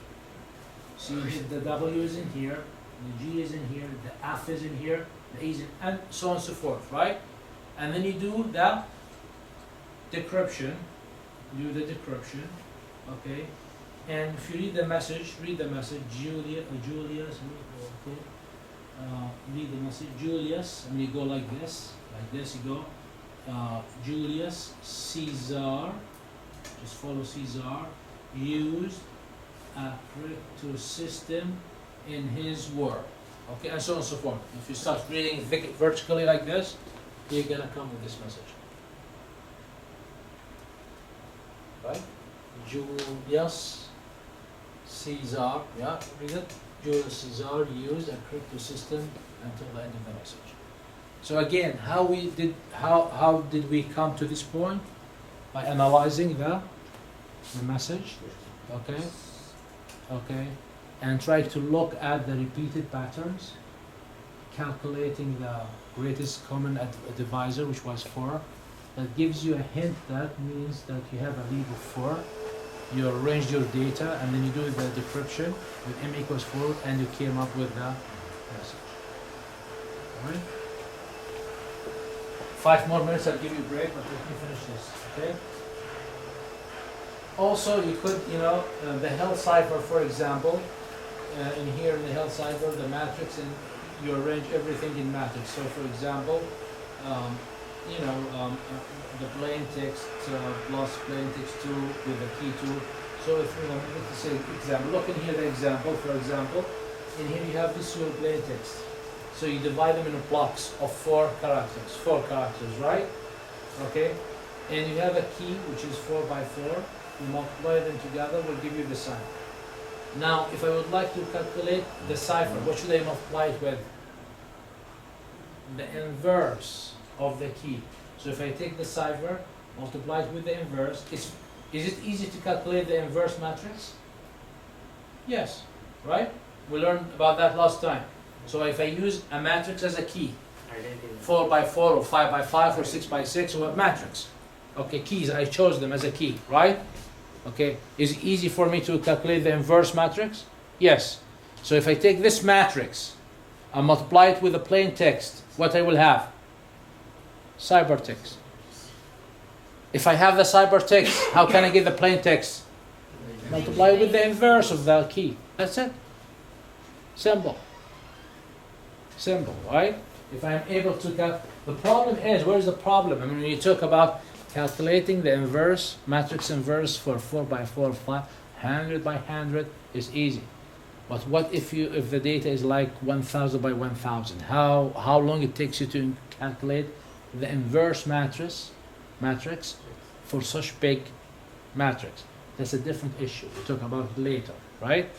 So you hit the W is in here, the G is in here, the F is in here, the E is in, and so on and so forth, right? And then you do the decryption, okay? And if you read the message, Julius, okay? Read the message, Julius, and you go like this, you go, Julius Caesar, just follow Caesar, used a crypto system in his work, okay, and so on and so forth. If you start reading vertically like this, you're gonna come with this message, right? Julius Caesar, yeah, read it. Julius Caesar used a crypto system until the end of the message. So again, how did we come to this point? By analyzing the the message, okay, okay, and try to look at the repeated patterns, calculating the greatest common divisor, which was 4. That gives you a hint. That means that you have a lead of 4. You arranged your data, and then you do the decryption with m equals 4, and you came up with the message. All right? 5 more minutes, I'll give you a break, but let me finish this, okay? Also, you could, the health cipher, for example, in here in the health cipher, the matrix, and you arrange everything in matrix. So, for example, the plain text plus plain text 2 with the key 2. So, if let's say example, look in here the example. For example, in here you have this your plain text. So you divide them into blocks of 4 characters. 4 characters, right? Okay. And you have a key which is 4 by 4. You multiply them together, will give you the sign. Now, if I would like to calculate the cipher, what should I multiply it with? The inverse of the key. So if I take the cipher, multiply it with the inverse, is it easy to calculate the inverse matrix? Yes, right? We learned about that last time. So if I use a matrix as a key, 4 by 4 or 5 by 5 or 6 by 6 or a matrix. Okay, keys, I chose them as a key, right? Okay, is it easy for me to calculate the inverse matrix? Yes. So if I take this matrix and multiply it with the plain text, what I will have? Cybertext. If I have the cybertext, how can I get the plain text? Multiply it with the inverse of the key. That's it. Simple. Simple, right? If I'm able to the problem is, where's the problem? I mean, when you talk about calculating the inverse, matrix inverse for 4 by 4, 100 by 100 is easy. But what if the data is like 1000 by 1000? How long it takes you to calculate the inverse matrix for such big matrix? That's a different issue. We'll talk about it later, right?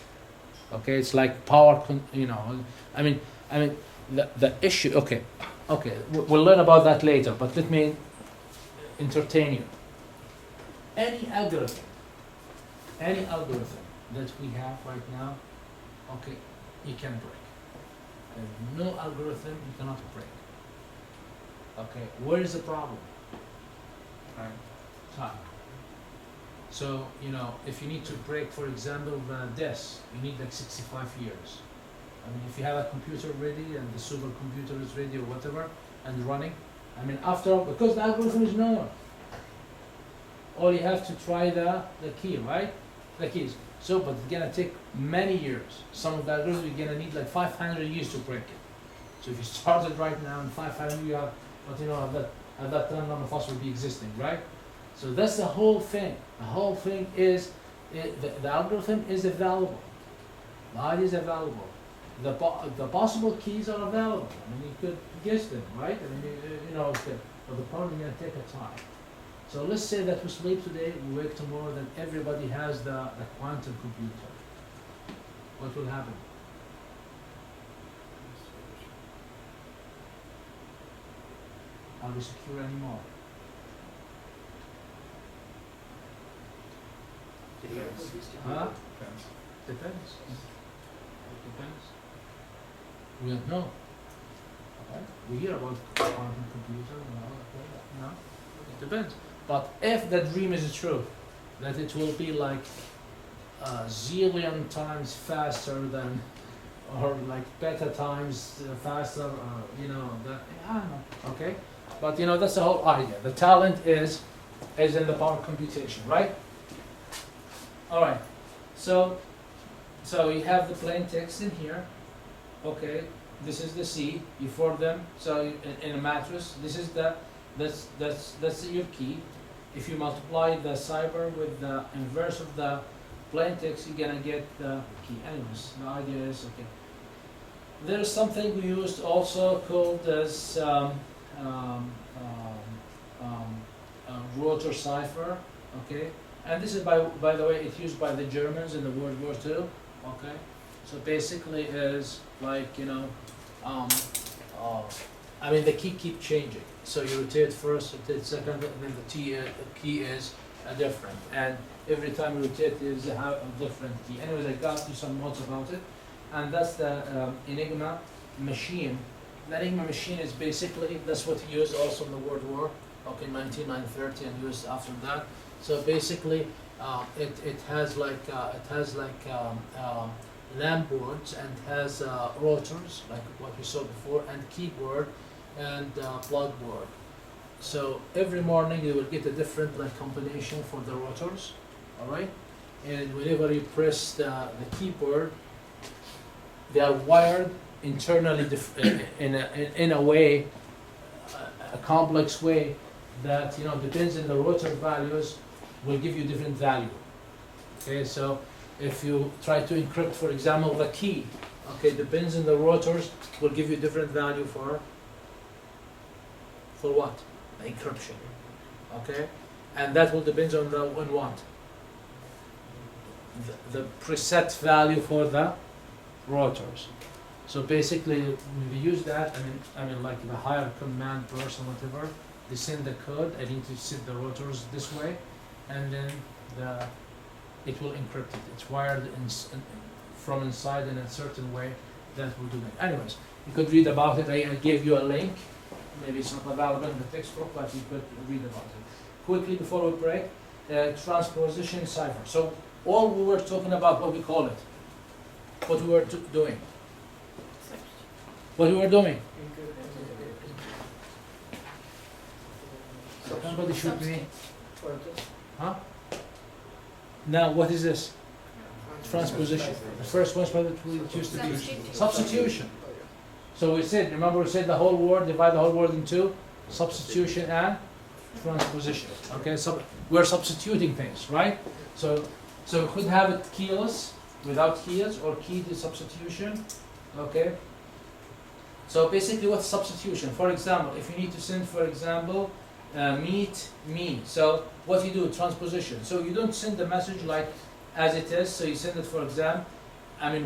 Okay, it's like power, I mean, the issue, okay, we'll learn about that later, but let me entertain you. Any algorithm that we have right now, okay, you can break. There's no algorithm you cannot break. Okay, where is the problem? Time. So, if you need to break, for example, this, you need like 65 years. I mean, if you have a computer ready and the supercomputer is ready or whatever and running, I mean, because the algorithm is known, all you have to try the key, right? The keys. So, but it's gonna take many years. Some of the algorithms you're gonna need like 500 years to break it. So if you started right now in 500 years, but at that time none of us would be existing, right? So that's the whole thing. The whole thing is the algorithm is available. The idea is available. The possible keys are available. I mean, you could guess them, right? I mean, but the problem is going to take a time. So let's say that we sleep today, we wake tomorrow, that everybody has the quantum computer. What will happen? Are we secure anymore? Huh? Depends. Depends. Depends. We don't know. Okay? We hear about quantum computer, no? It depends. But if the dream is true, that it will be like a zillion times faster than, or like beta times faster, I don't know, okay? But that's the whole idea. The talent is in the power computation, right? All right. So you have the plain text in here. Okay, this is the C. You form them. So in a matrix, this is that's your key. If you multiply the cipher with the inverse of the plain text, you're gonna get the key. Anyways, the idea is okay. There is something we used also called as Rotor cipher. Okay, and this is by the way, it's used by the Germans in the World War II. Okay, so basically is like I mean the key keep changing. So you rotate first, rotate second, and then the key is different, and every time you rotate there is a different key. Anyways, I got you some notes about it, and that's the Enigma machine. The Enigma machine is basically, that's what he used also in the World War, okay, 1930, and used after that. So basically, it has like LAN boards, and has rotors like what we saw before, and keyboard and plug board. So every morning you will get a different like combination for the rotors, all right? And whenever you press the keyboard, they are wired internally in a way, a complex way that, you know, depends on the rotor values, will give you different value. Okay, so if you try to encrypt, for example, the key, okay, depends on the rotors, will give you different value for what? The encryption. Okay, and that will depend on what? The preset value for the rotors. So basically, when we use that, I mean, like the higher command person, whatever, they send the code. I need to set the rotors this way, and then it will encrypt it. It's wired from inside in a certain way that will do that. Anyways, you could read about it. I gave you a link. Maybe it's not available in the textbook, but you could read about it. Quickly before we break, transposition cipher. So all we were talking about, what we call it, what we were doing. What we were doing. Somebody shoot me. Huh? Now what is this? Transposition. The first one it used to be substitution. So we said, remember we said the whole word, divide the whole word in two, substitution and transposition. Okay, so we're substituting things, right? So we could have it keyless, without keys, or keyed substitution. Okay. So basically, what's substitution? For example, if you need to send, for example, meet me. So what you do, transposition. So you don't send the message like as it is. So you send it, for example,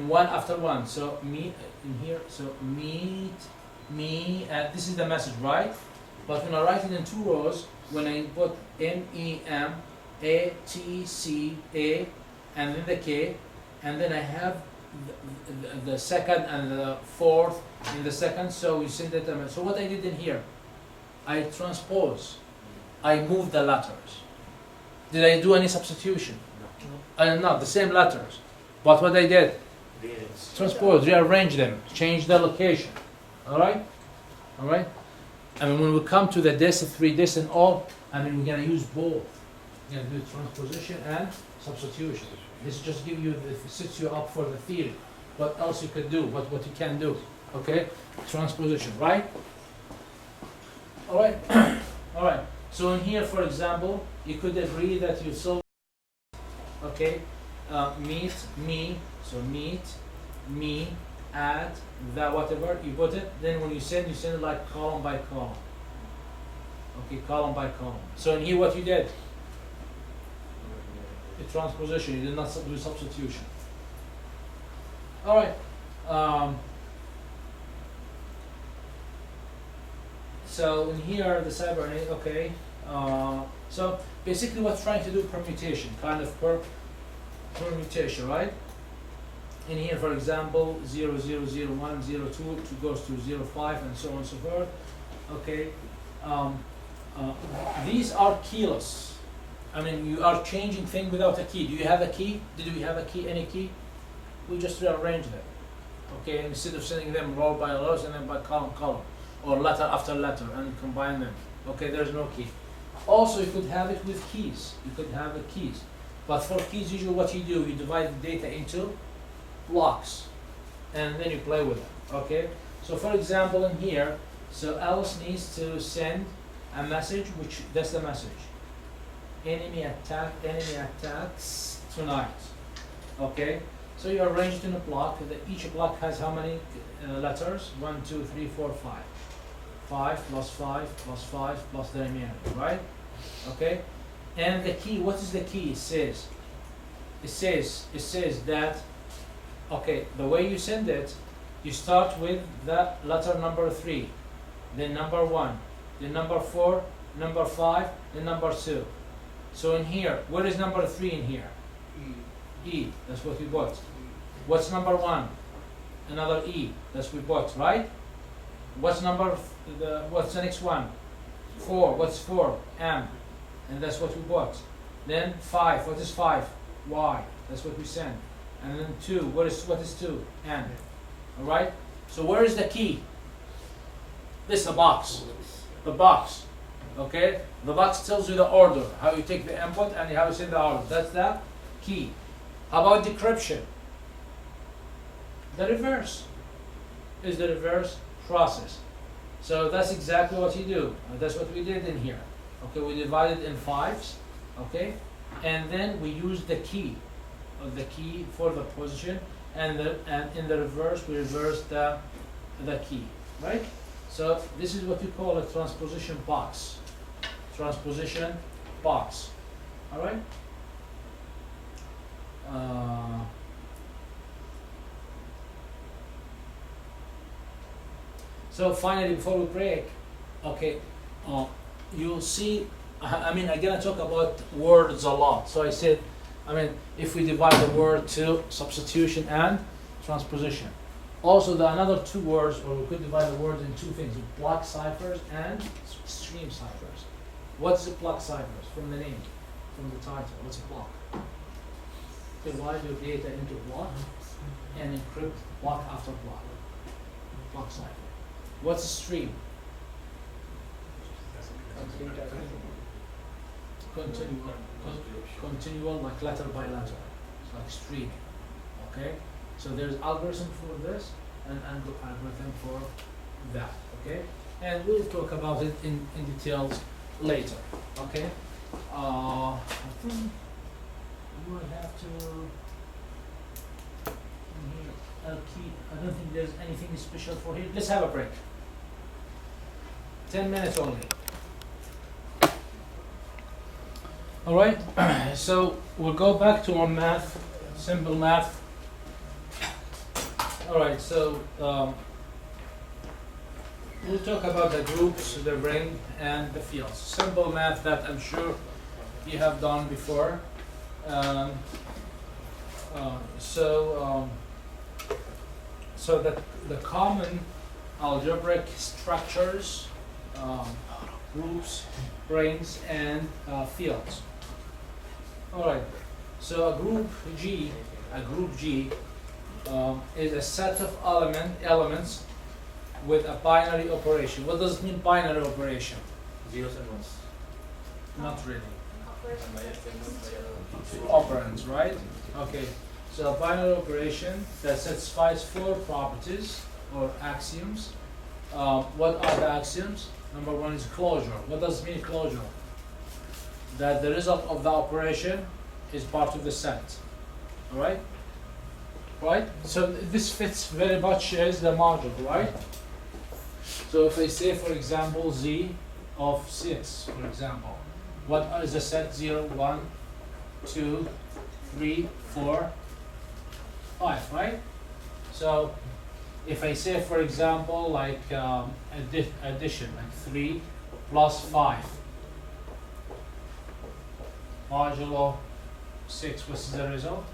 one after one. So me in here. So meet me. This is the message, right? But when I write it in two rows, when I put MEMATCA and then the K, and then I have the second and the fourth in the second. So we send it. So what I did in here, I transpose. I moved the letters. Did I do any substitution? No. Not the same letters. But what I did, transpose, rearrange them, change the location. All right, all right. When we come to the this, 3 this, and all, we're gonna use both. We're gonna do transposition and substitution. This just give you, sets you up for the theory. What else you could do? What you can do? Okay, transposition, right? All right, all right. So in here, for example, you could agree that you solve. Okay, meet me. So meet me at the whatever you put it. Then when you send it like column by column. Okay, column by column. So in here, what you did? The transposition. You did not do substitution. All right. So in here, the cybernetic, okay. So basically we're trying to do permutation, kind of permutation, right? In here, for example, 0001, 02 goes to 05 and so on and so forth. Okay. These are keyless. You are changing things without a key. Do you have a key? Did we have a key, any key? We just rearrange them. Okay, instead of sending them row by row, send them by column, or letter after letter, and combine them. Okay, there's no key. Also, you could have it with keys. You could have the keys. But for keys, usually what you do, you divide the data into blocks, and then you play with it. Okay. So for example, in here, so Alice needs to send a message, which that's the message. Enemy attacks tonight. Okay. So you arrange it in a block. Each block has how many letters? 1, 2, 3, 4, 5. 5 plus 5 plus 5 plus the remaining, right? Okay. And the key, what is the key? It says that, okay, the way you send it, you start with the letter number 3, then number 1, then number 4, number 5, then number 2. So in here, where is number 3 in here? E, that's what we bought. What's number 1? Another E, that's what we bought, right? What's what's the next one? 4, what's 4? M, and that's what we bought. Then 5, what is 5? Y, that's what we sent. And then 2, what is 2? N. Alright? So where is the key? This is the box. The box. Okay? The box tells you the order, how you take the input and how you send the order. That's the key. How about decryption? The reverse is the reverse process. So that's exactly what you do. That's what we did in here. Okay, we divided in 5s. Okay, and then we use the key for the position, and in the reverse we reverse the key, right? So this is what we call a transposition box. Transposition box. All right. So finally, before we break, okay, you'll see. I'm gonna talk about words a lot. So I said, if we divide the word to substitution and transposition. Also, there are another 2 words, or we could divide the word in 2 things: block ciphers and stream ciphers. What's a block ciphers? From the name, from the title. What's a block? Divide your data into block and encrypt block after block. Block cipher. What's a stream? Continual, like letter by letter. It's like streaming. Okay? So there's algorithm for this and algorithm for that. Okay? And we'll talk about it in details later. Okay? I think we might have to I don't think there's anything special for here. Let's have a break. 10 minutes only. All right, so we'll go back to our math, simple math. All right, so we'll talk about the groups, the ring, and the fields. Simple math that I'm sure you have done before. So the common algebraic structures, groups, rings, and fields. All right. So a group G is a set of elements with a binary operation. What does it mean, binary operation? Zeros and ones. Not really. Operations. Operands, right? Okay. So a binary operation that satisfies 4 properties or axioms. What are the axioms? Number 1 is closure. What does it mean, closure? That the result of the operation is part of the set. All right? Right? So this fits very much as the module, right? So if I say, for example, Z of 6, for example, what is the set? 0, 1, 2, 3, 4, 5, right? So if I say, for example, like addition, like 3 plus 5, modulo 6, what's the result?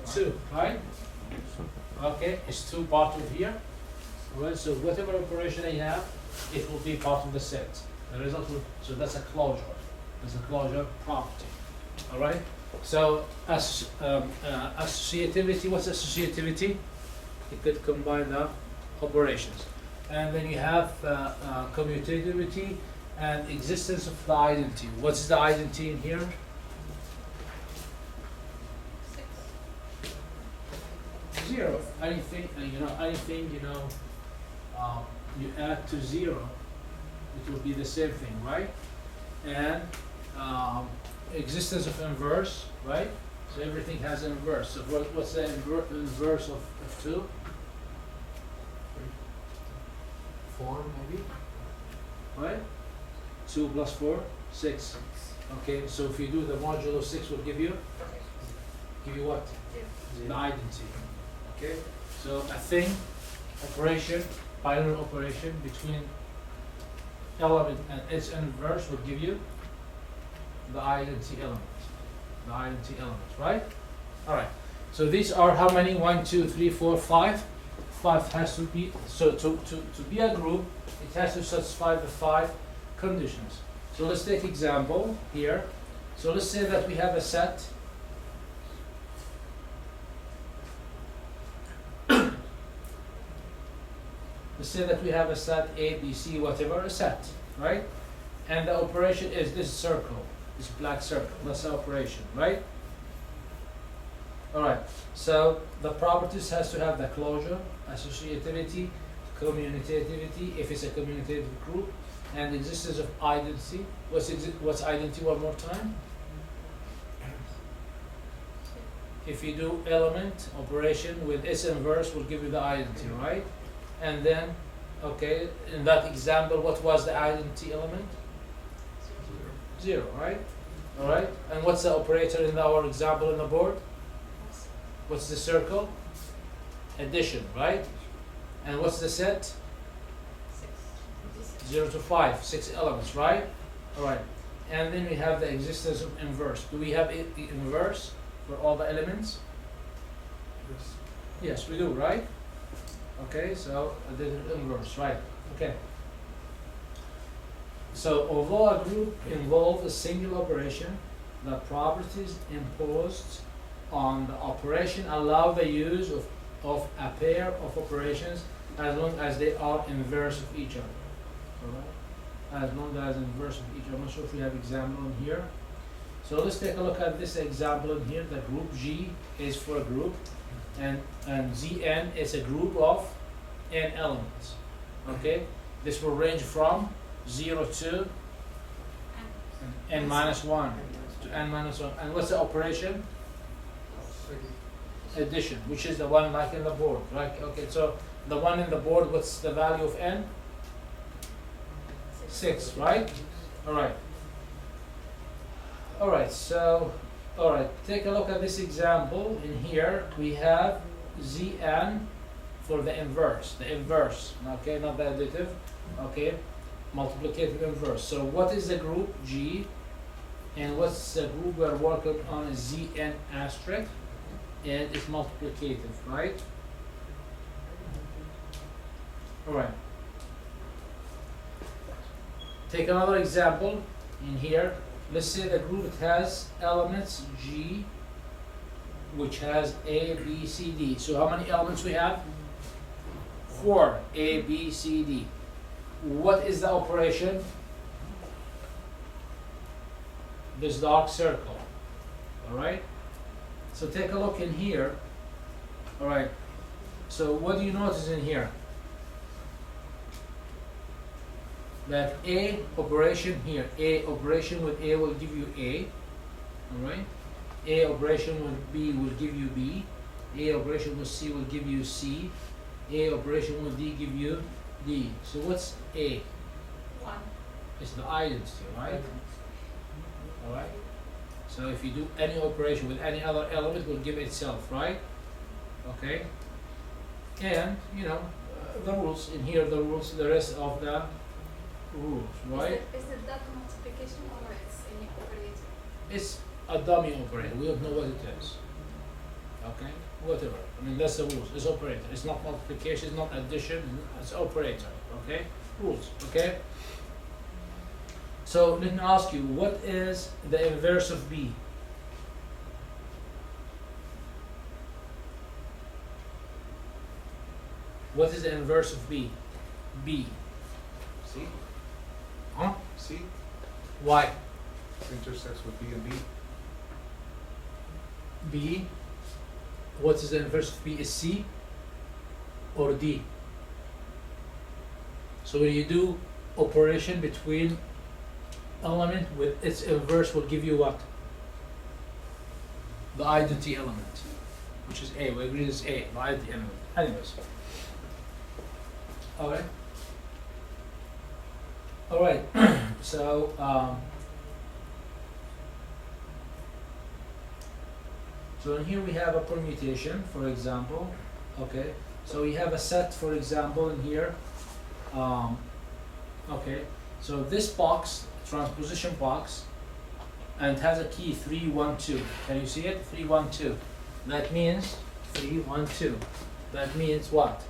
2, right? Okay, it's 2 part of here. Alright, so whatever operation I have, it will be part of the set. The result will, so that's a closure. That's a closure property. Alright? So associativity, what's associativity? You could combine the operations. And then you have commutativity and existence of the identity. What's the identity in here? 0. Anything, you add to 0, it will be the same thing, right? And existence of inverse, right? So everything has an inverse. So what's the inverse of 2? 4 maybe, right? 2 plus 4, 6. Okay, so if you do the modulo 6 will give you what? The identity. Okay, so a thing, operation, binary operation between element and its inverse would give you the identity element. The identity element, right? Alright. So these are how many? 1, 2, 3, 4, 5. 5 has to be, so to be a group, it has to satisfy the 5 conditions. So let's take example here. So let's say that we have a set. Let's say that we have a set A, B, C, whatever, a set, right? And the operation is this circle, this black circle. That's the operation, right? Alright, so the properties has to have the closure, associativity, commutativity, if it's a commutative group, and existence of identity. What's identity one more time? If you do element operation with its inverse will give you the identity, right? And then, okay, in that example, what was the identity element? 0, right? Alright, and what's the operator in our example in the board? What's the circle? Addition, right? And what's the set? 0 to 5, 6 elements, right? Alright, and then we have the existence of inverse. Do we have the inverse for all the elements? Yes. Yes, we do, right? Okay, so the inverse, right? Okay. So although a group involves a single operation, the properties imposed on the operation allow the use of a pair of operations as long as they are inverse of each other. Alright? As long as inverse of each other. I'm not sure if we have example in here. So let's take a look at this example in here. The group G is for a group, and Zn is a group of n elements. Okay? This will range from 0 to n minus 1 to n minus 1. And what's the operation? Addition, which is the one like in the board, right? Okay, so the one in the board, what's the value of n? 6, right? Alright. Alright, so, alright, take a look at this example. In here, we have Zn for the inverse, okay, not the additive, okay, multiplicative inverse. So what is the group G, and what's the group we're working on is Zn asterisk, and it's multiplicative, right? Alright. Take another example in here. Let's say the group has elements G, which has A, B, C, D. So how many elements we have? 4, A, B, C, D. What is the operation? This dark circle, alright? So take a look in here, alright? So what do you notice in here? That A operation here, A operation with A will give you A, alright? A operation with B will give you B, A operation with C will give you C, A operation with D give you D. So what's A? 1. It's the identity, right? Alright? So if you do any operation with any other element, it will give itself, right? Okay? And, you know, the rules, in here the rules, the rest of the rules, right? Is it that multiplication or it's any operator? It's a dummy operator, we don't know what it is. Okay? Whatever. I mean, that's the rules. It's operator. It's not multiplication, it's not addition, it's operator. Okay? Rules. Okay? So let me ask you, what is the inverse of B? What is the inverse of B? B. C? Huh? C? Why? Intersects with B and B. B. What is the inverse of B? Is C or D? So when you do operation between element with its inverse will give you what? The identity element, which is A. We agree it's A, the identity element. Anyways. Alright. Alright. So so in here we have a permutation, for example. Okay. So we have a set, for example, in here. Okay. So this box, transposition box, and it has a key 312. Can you see it? 312. That means 312. That means what?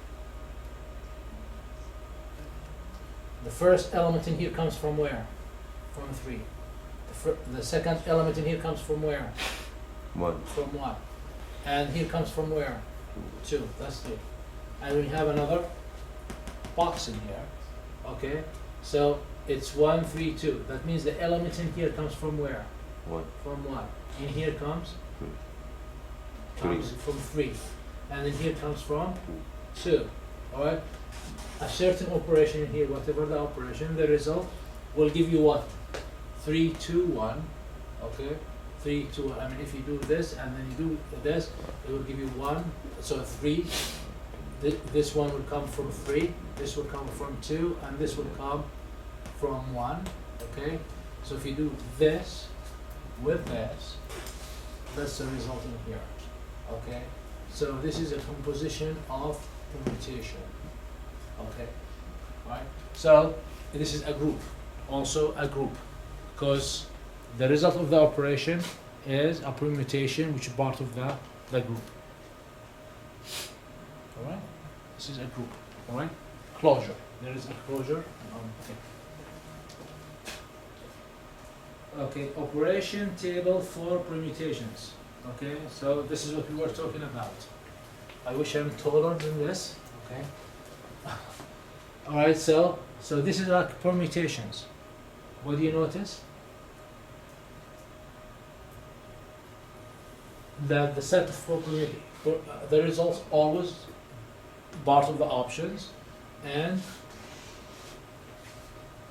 The first element in here comes from where? From 3. The second element in here comes from where? 1. From 1. And here comes from where? 2. That's 2. And we have another box in here. Okay? So it's 1, 3, 2. That means the element in here comes from where? 1. From 1. In here comes? 3. Comes from 3. And in here comes from 2. Alright? A certain operation in here, whatever the operation, the result will give you what? 3, 2, 1. Okay? 3, 2, 1. I mean, if you do this and then you do this, it will give you 1. So 3. This one will come from 3. This will come from 2. And this will come from 1. Okay? So if you do this with this, that's the result in here. Okay? So this is a composition of permutation. Okay? Right? So this is a group. Also a group. Because the result of the operation is a permutation which is part of the group. Alright? This is a group. Alright? Closure. There is a closure. Okay, operation table for permutations. Okay, so this is what we were talking about. I wish I'm taller than this. Okay. Alright, so this is like permutations. What do you notice? That the set for the results always part of the options, and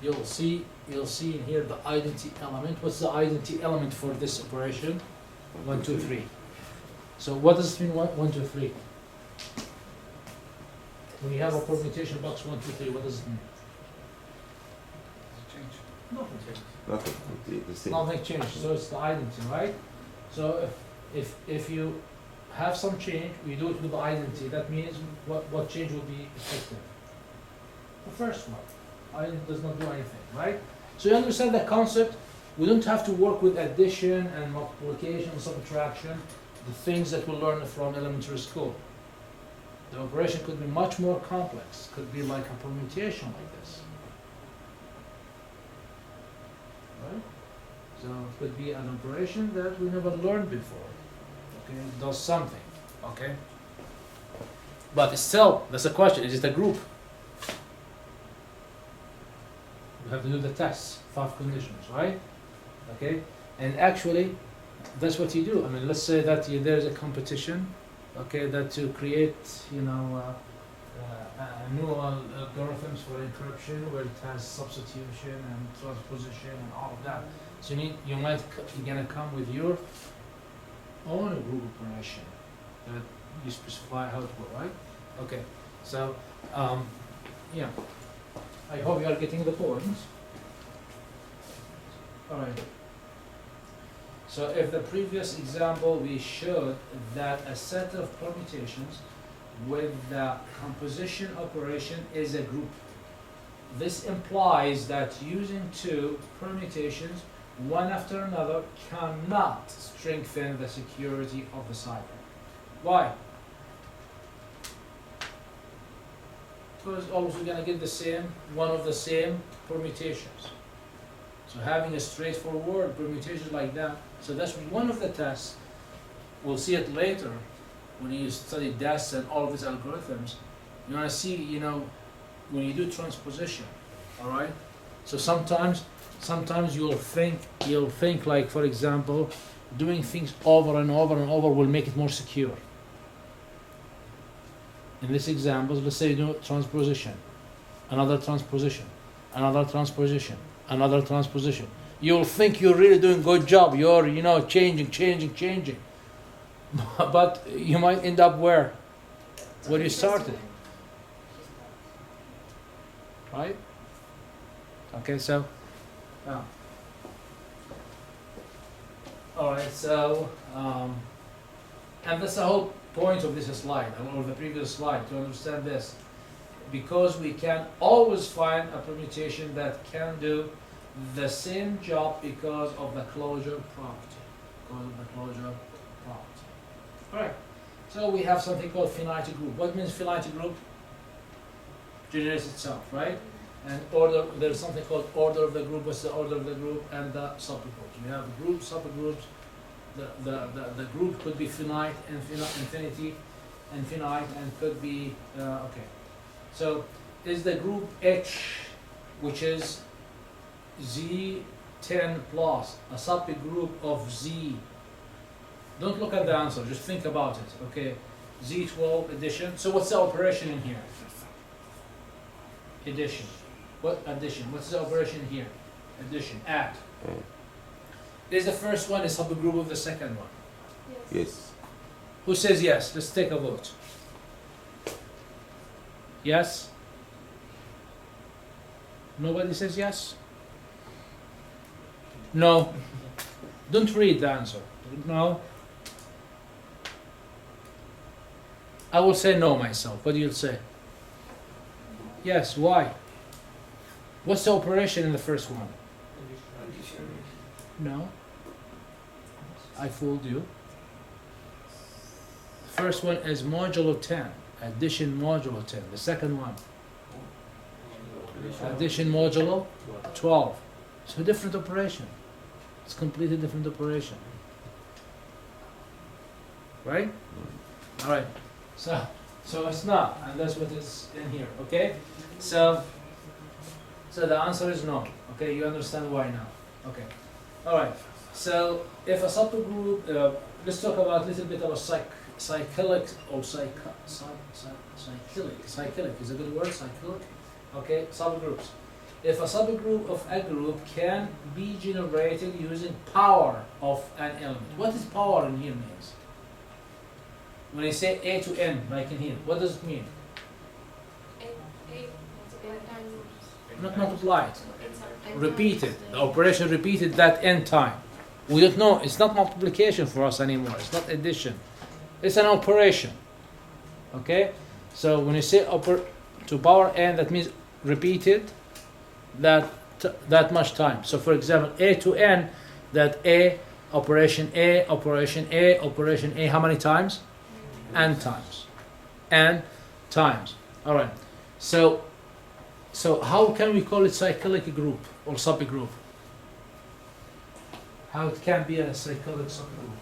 you'll see in here the identity element. What's the identity element for this operation? 1, 2, 3. So what does it mean 1, 2, 3? When you have a permutation box 1, 2, 3, what does it mean? Change. Nothing. Nothing. The same. Nothing changed. So it's the identity, right? So if you have some change, we do it with the identity. That means what change will be effective? The first one. Identity does not do anything, right? So you understand the concept. We don't have to work with addition and multiplication, subtraction, the things that we learn from elementary school. The operation could be much more complex. Could be like a permutation like this. Right? So it could be an operation that we never learned before. Okay, it does something. Okay? But still, that's a question. Is it a group? We have to do the tests, 5 conditions, right? Okay? And actually, that's what you do. I mean, let's say that there's a competition, okay, that to create, neural algorithms for encryption where it has substitution and transposition and all of that. So you're gonna come with your own group operation that you specify how it will, right? Okay, so yeah, I hope you are getting the points. All right. So if the previous example we showed that a set of permutations with the composition operation is a group. This implies that using 2 permutations, one after another, cannot strengthen the security of the cipher. Why? Because always we're going to get the same, one of the same permutations. So having a straightforward permutation like that, so that's one of the tests. We'll see it later when you study DAS and all of these algorithms. You're going to see, when you do transposition, all right? So sometimes you'll think like, for example, doing things over and over and over will make it more secure. In this example, let's say you do transposition, another transposition, another transposition, another transposition. You'll think you're really doing a good job. You're, changing. But you might end up where you started. Right? Okay, so, all right, so, and that's the whole point of this slide, or the previous slide, to understand this. because we can always find a permutation that can do the same job because of the closure property. Alright, so we have something called finite group. What means finite group? Generates itself, right? And order, there's something called order of the group. What's the order of the group? And the subgroups. We have groups, subgroups. The group could be finite, infinity, infinite, and could be, okay. So is the group H, which is Z10 plus, a subgroup of Z? Don't look at the answer, just think about it, okay? Z12 addition. So what's the operation in here? Addition. What addition? What's the operation here? Addition. Add. Is the first one a subgroup of the second one? Yes. Who says yes? Let's take a vote. Yes? Nobody says yes? No. Don't read the answer. No. I will say no myself. What do you say? Yes, why? What's the operation in the first one? No. I fooled you. The first one is modulo 10. Addition modulo 10. The second one? Addition modulo 12. So different operation. It's completely different operation. Right? Alright. So it's not, and that's what is in here, okay? So the answer is no. Okay, you understand why now. Okay. Alright. So if a subgroup, let's talk about a little bit about cyclic or cyclic is a good word, cyclic. Okay, subgroups. If a subgroup of a group can be generated using power of an element. What is power in here means? When I say A to N, like in here, what does it mean? Not multiplied. Repeated. The operation repeated that N time. We don't know. It's not multiplication for us anymore. It's not addition. It's an operation. Okay? So when you say to power N, that means repeated that much time. So for example, A to N, that A, operation A, operation A, operation A, how many times? N times. N times. Alright. So how can we call it cyclic group or subgroup? How it can be a cyclic subgroup?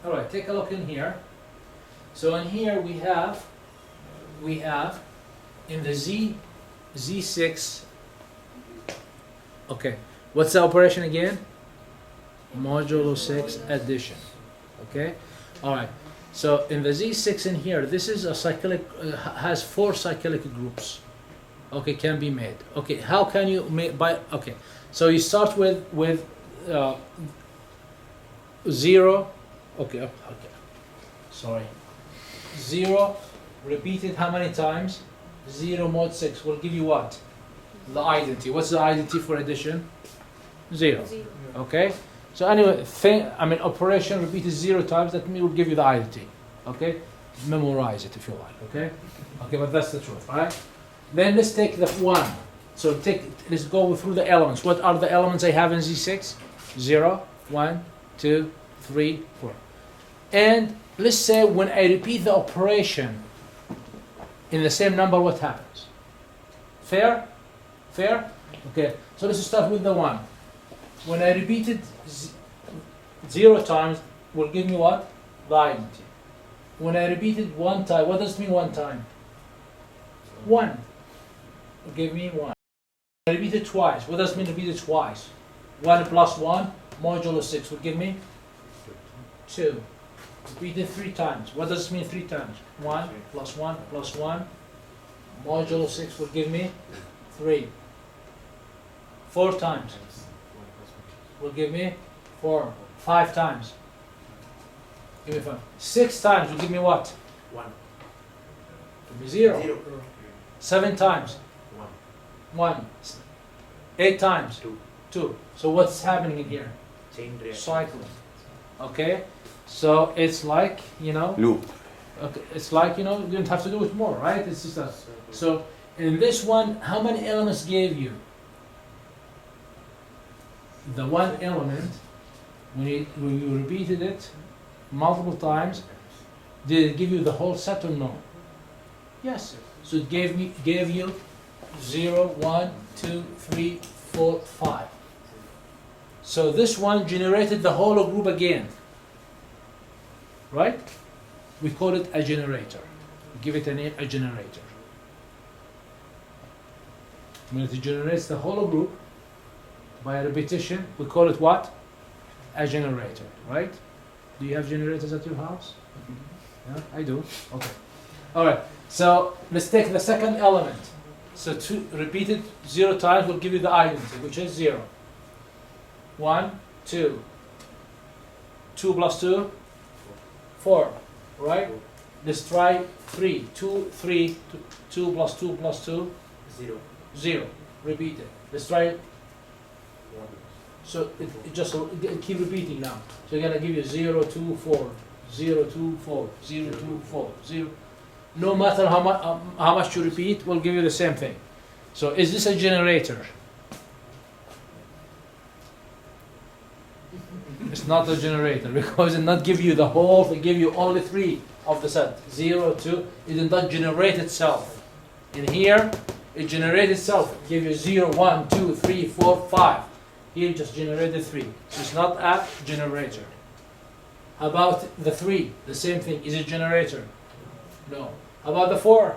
Alright, take a look in here. So in here we have in the Z6, okay, what's the operation again? Modulo 6 addition. Okay? Alright. So in the Z6 in here, this is a cyclic, has 4 cyclic groups. Okay, can be made. Okay, how can you make by, okay. So you start with 0, okay, sorry. 0 repeated how many times? 0 mod 6 will give you what? The identity. What's the identity for addition? 0. Okay? So anyway, operation repeated 0 times, that will give you the identity. Okay? Memorize it if you like, okay? Okay, but that's the truth, alright? Then let's take the 1. So let's go through the elements. What are the elements I have in Z6? 0, 1, 2, 3, 4. And let's say when I repeat the operation in the same number, what happens? Fair? Fair? Okay, so let's start with the 1. When I repeat it 0 times, will give me what? The identity. When I repeat it 1 time, what does it mean 1 time? 1. Will give me 1. When I repeat it twice, what does it mean repeat it twice? 1 plus 1, modulo 6 will give me 2. Repeat it 3 times. What does it mean 3 times? 1 plus 1 plus 1, modulo 6 will give me 3. 4 times will give me 4. 5 times. Give me 5. 6 times will give me what? 1. Give me 0. 7 times. 1. 8 times. 2. So what's happening in here? Chain reaction. Cycling. Okay? So it's like, Loop. Okay, it's like, you know, you don't have to do it more, right? It's just a, so in this one, how many elements gave you? The one element, when you repeated it multiple times, did it give you the whole set or no? Yes. So it gave you 0, 1, 2, 3, 4, 5. So this one generated the whole group again. Right? We call it a generator. We give it a name, a generator. When it generates the whole group by repetition, we call it what? A generator, right? Do you have generators at your house? Yeah, I do. Okay. All right. So let's take the second element. So repeated 0 times will give you the identity, which is 0. 1, 2. 2 plus 2, 4. Right? Let's try 3. 2, 3. 2 plus 2 plus 2. 0. 0. Repeat it. Let's try it. So it just keep repeating now. So you're gonna give you 0, 2, 4, 0, 2, 4, 0, 2, 4, 0. No matter how much you repeat, will give you the same thing. So is this a generator? It's not a generator because it did not give you the whole. It give you only 3 of the set. 0, 2. It did not generate itself. In here, it generated itself. It gave you 0, 1, 2, 3, 4, 5. Here it just generated 3. So it's not a generator. How about the 3? The same thing. Is it generator? No. How about the 4?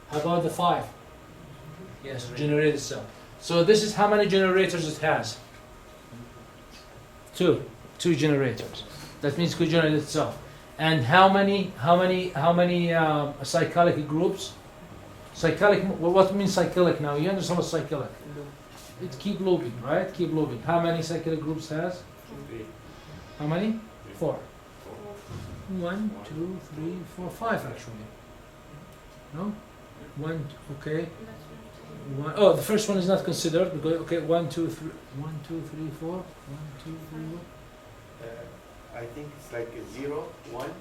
How about the 5? Yes, generated itself. So this is how many generators it has. 2 generators. That means it could generate itself. And how many cyclic groups? Cyclic. What means cyclic now? You understand what cyclic? It keep looping, right? Keep looping. How many cyclic groups has? 3. How many? 4. 1, 2, 3, 4, 5 actually. No? 1. Okay. Oh, the first one is not considered because okay. 1, 2, 3. 1, 2, 3, 4. 1, 2, 3, 4. I think it's like 0, 1,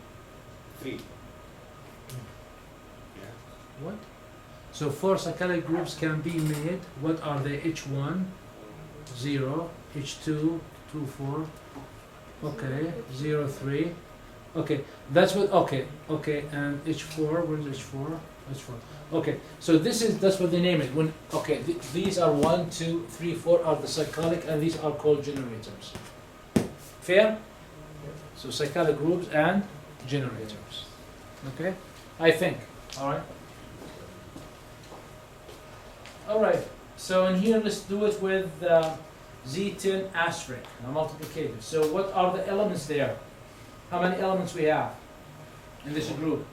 3. Yeah. What? So 4 cyclic groups can be made. What are they? H1, 0, H2, 2, 4. Okay, 0, 3. Okay, that's what. Okay, and H4. Where's H4? H4. Okay, so that's what they name it. When these are 1, 2, 3, 4 are the cyclic, and these are called generators. Fair? So cyclic groups and generators. Okay, I think. All right. All right. So in here, let's do it with Z10 asterisk, a multiplicative. So what are the elements there? How many elements we have in this group?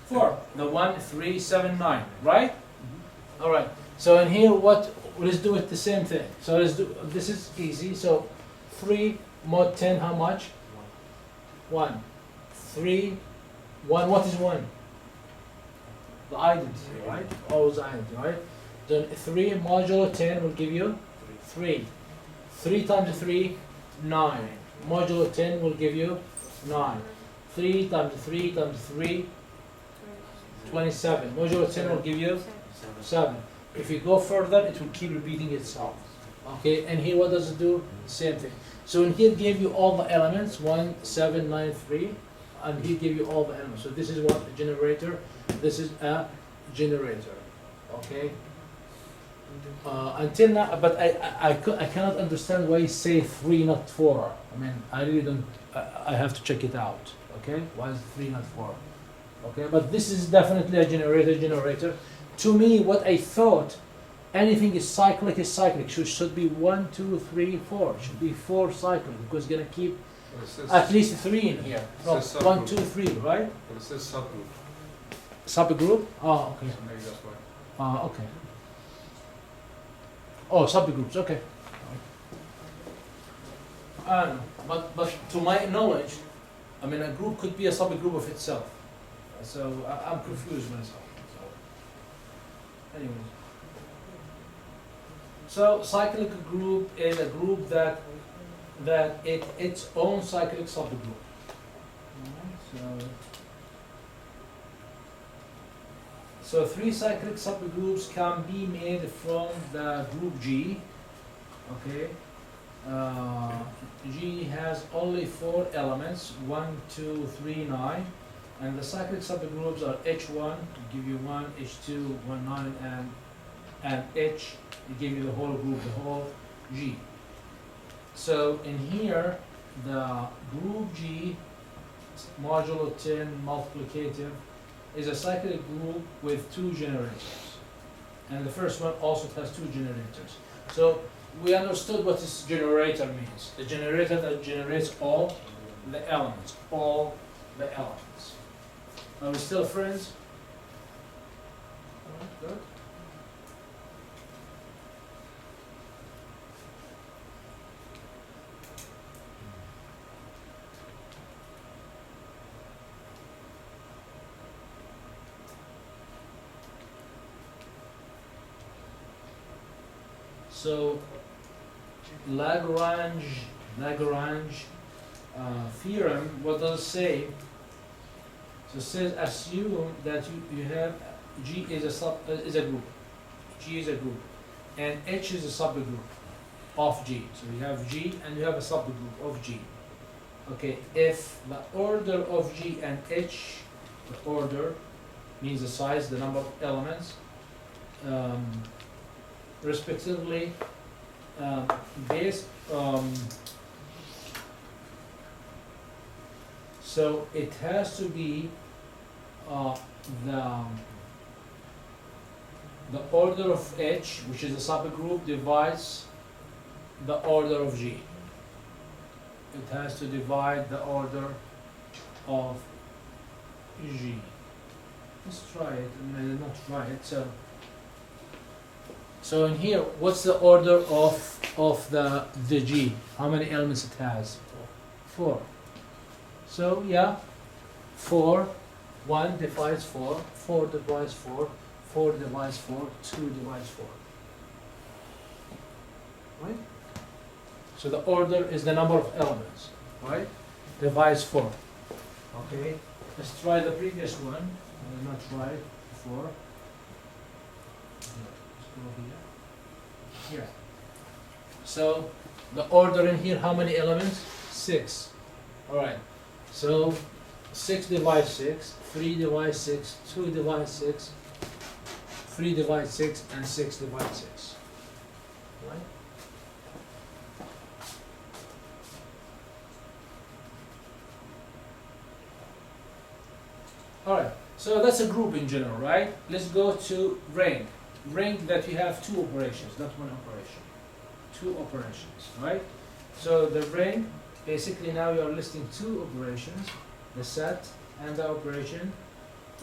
4. The 1, 3, 7, 9. Right? All right. So in here, let's do it the same thing. So let's do. This is easy. So 3 mod 10. How much? 1. 3. 1. What is 1? The identity, right? Always identity, right? Then 3 modulo 10 will give you 3. 3 times 3, 9. Modulo 10 will give you 9. 3 times 3 times 3, 27. Modulo 10 will give you 7. If you go further, it will keep repeating itself. Okay, and here what does it do? Same thing. So in here give you all the elements, 1, 7, 9, 3, and here give you all the elements. So this is what a generator. This is a generator. Okay. Until now, but I cannot understand why you say 3, not 4. I mean, I really don't. I have to check it out. Okay, why is 3 not 4? Okay, but this is definitely a generator. To me, what I thought, anything is cyclic. So it should be 1, 2, 3, 4. It should be 4 cyclic because it's gonna keep at least 3 in here. No, 1, 2, 3, right? But it says subgroup. Subgroup? Oh, okay. So maybe that's why. Okay. Oh, subgroups. Okay. I don't know, but to my knowledge, I mean, a group could be a subgroup of itself. So I'm confused myself. So, anyways. So cyclic group is a group that its own cyclic subgroup. So three cyclic subgroups can be made from the group G. Okay. G has only 4 elements, 1, 2, 3, 9, and the cyclic subgroups are H1, give you 1, H2, 1, 9, and H, give you the whole group, the whole G. So in here, the group G, modulo 10 multiplicative, is a cyclic group with 2 generators. And the first one also has 2 generators. So we understood what this generator means. The generator that generates all the elements, all the elements. Are we still friends? All right, good. So Lagrange theorem, what does it say? So it says assume that you have G is a group. G is a group. And H is a subgroup of G. So you have G and you have a subgroup of G. Okay, if the order of G and H, the order means the size, the number of elements, respectively, based so it has to be the order of H, which is a subgroup, divides the order of G. It has to divide the order of G. Let's try it. I did not try it. So in here, what's the order of the G? How many elements it has? 4. So yeah, 4, 1 divides 4, 4 divides 4, 4 divides 4, 2 divides 4. Right? So the order is the number of elements, right? Divides 4. Okay, let's try the previous one. I did not try it before. Here. So the order in here, how many elements? 6. Alright. So 6 divides 6, 3 divides 6, 2 divides 6, 3 divides 6, and 6 divides 6. Right? Alright. So that's a group in general, right? Let's go to ring. Ring that you have 2 operations, not 1 operation. 2 operations, right? So the ring, basically now you are listing 2 operations, the set and the operation.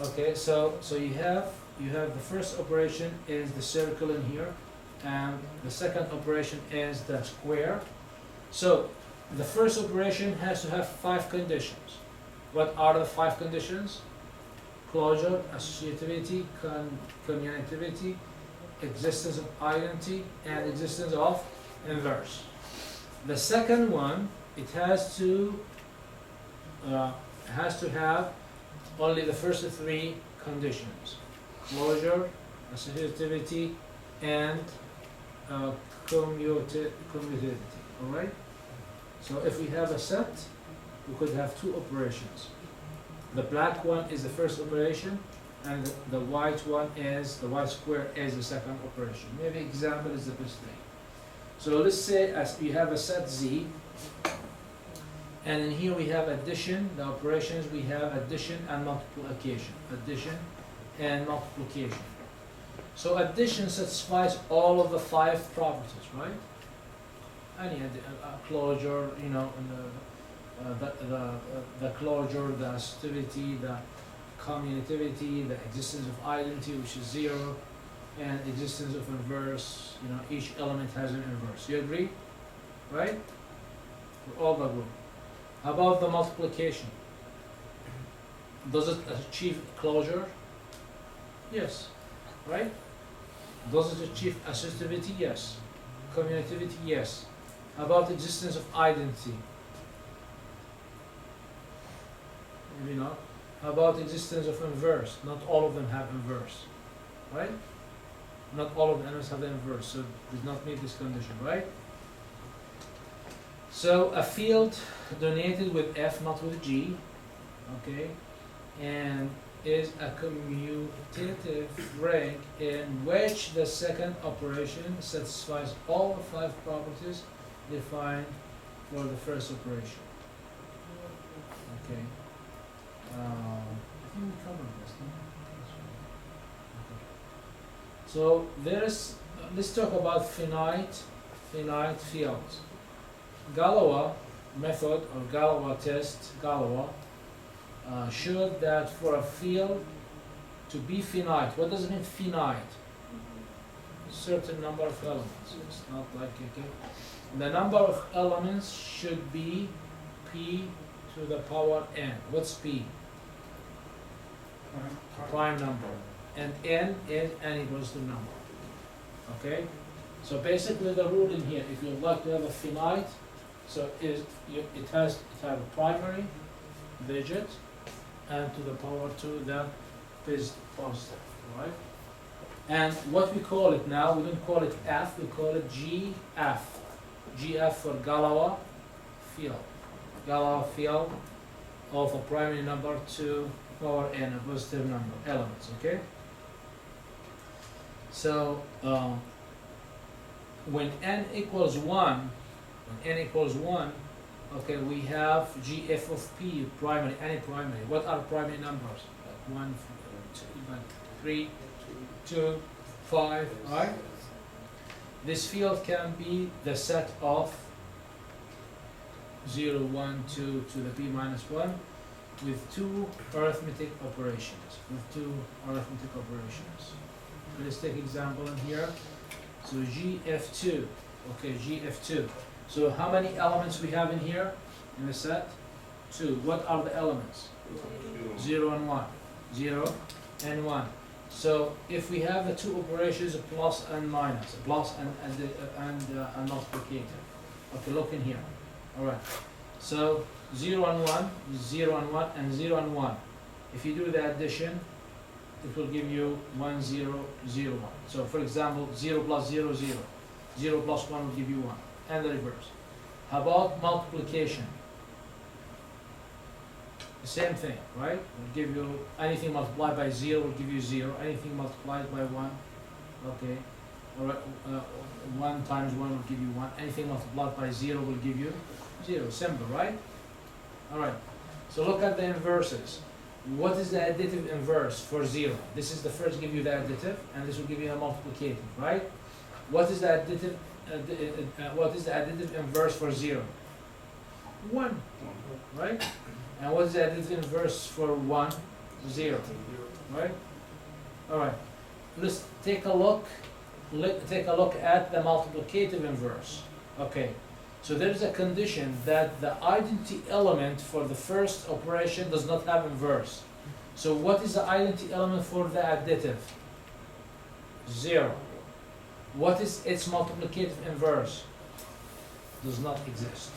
Okay, so you have the first operation is the circle in here, and the second operation is the square. So the first operation has to have 5 conditions. What are the 5 conditions? Closure, associativity, commutativity, existence of identity, and existence of inverse. The second one, it has to have only the first 3 conditions: closure, associativity, and commutativity. All right. So if we have a set, we could have 2 operations. The black one is the first operation, and the white one is, the white square is the second operation. Maybe example is the best thing. So let's say as we have a set Z, and in here we have addition, the operations we have addition and multiplication. Addition and multiplication. So addition satisfies all of the 5 properties, right? Any closure, you know, the closure, the associativity, the commutativity, the existence of identity, which is 0, and existence of inverse. You know, each element has an inverse. You agree? Right? For all the group. How about the multiplication? Does it achieve closure? Yes. Right? Does it achieve associativity? Yes. Commutativity? Yes. How about existence of identity? maybe not. How about existence of inverse? Not all of them have inverse, right? Not all of the elements have the inverse, so does not meet this condition, right? So a field denoted with F, not with G, okay, and is a commutative ring in which the second operation satisfies all the 5 properties defined for the first operation. Okay. I think we covered this, no? Okay. So there's, let's talk about finite fields. Galois method or Galois test, Galois, showed that for a field to be finite, what does it mean finite? A certain number of elements. It's not like, okay, the number of elements should be p to the power n. What's p? Prime number. And n is n equals to number. Okay? So basically the rule in here, if you'd like to have a finite, so it has to have a primary digit and to the power 2 the positive, right? And what we call it now, we don't call it F, we call it GF. GF for Galois field. Galois field of a primary number to power n, a positive number, elements, okay? So when n equals 1, okay, we have GF of P, primary, any primary. What are primary numbers? Like 1, 2, 3, 2, 5, right? This field can be the set of 0, 1, 2 to the P minus 1 with 2 arithmetic operations. Let's take example in here. So GF2, okay, GF2. So how many elements we have in here in the set? 2. What are the elements? 0 and 1. 0 and 1. So if we have the 2 operations, plus and minus, plus and multiplicative. Okay, look in here. All right. So 0 and 1, 0 and 1, and 0 and 1. If you do the addition, it will give you 1, 0, 0, 1. So for example, 0 plus 0, 0. 0 plus 1 will give you 1. And the reverse. How about multiplication? The same thing, right? Will give you anything multiplied by 0 will give you 0. Anything multiplied by 1, okay. All right, 1 times 1 will give you 1. Anything multiplied by 0 will give you 0. Simple, right? All right. So look at the inverses. What is the additive inverse for 0? This is the first give you the additive, and this will give you the multiplicative, right? What is the additive? What is the additive inverse for 0? 1, right? And what is the additive inverse for 1? 0, right? All right. Let's take a look. Take a look at the multiplicative inverse. Okay. So there is a condition that the identity element for the first operation does not have inverse. So what is the identity element for the additive? 0. What is its multiplicative inverse? Does not exist.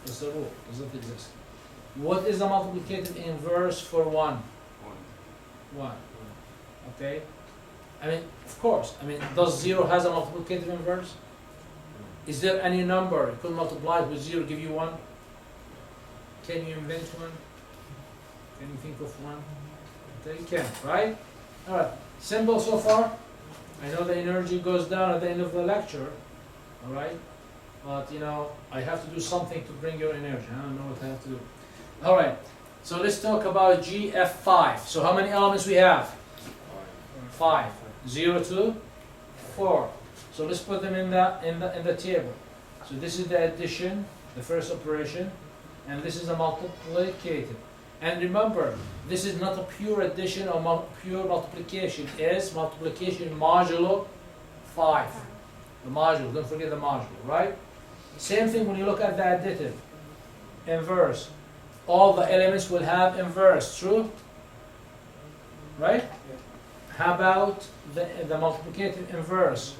That's the rule. Does not exist. What is the multiplicative inverse for 1? 1. Okay. I mean, of course. I mean, does 0 has a multiplicative inverse? Is there any number you could multiply with 0 give you 1? Can you invent one? Can you think of one? Okay, you can, right? All right. Simple so far. I know the energy goes down at the end of the lecture, all right? But, you know, I have to do something to bring your energy. I don't know what I have to do. All right, so let's talk about GF5. So how many elements we have? 5. 0 to 4. So let's put them in the table. So this is the addition, the first operation, and this is a multiplicative. And remember, this is not a pure addition or pure multiplication. It's multiplication modulo 5. The module, don't forget the module, right? Same thing when you look at the additive. Inverse. All the elements will have inverse, true? Right? How about the multiplicative inverse?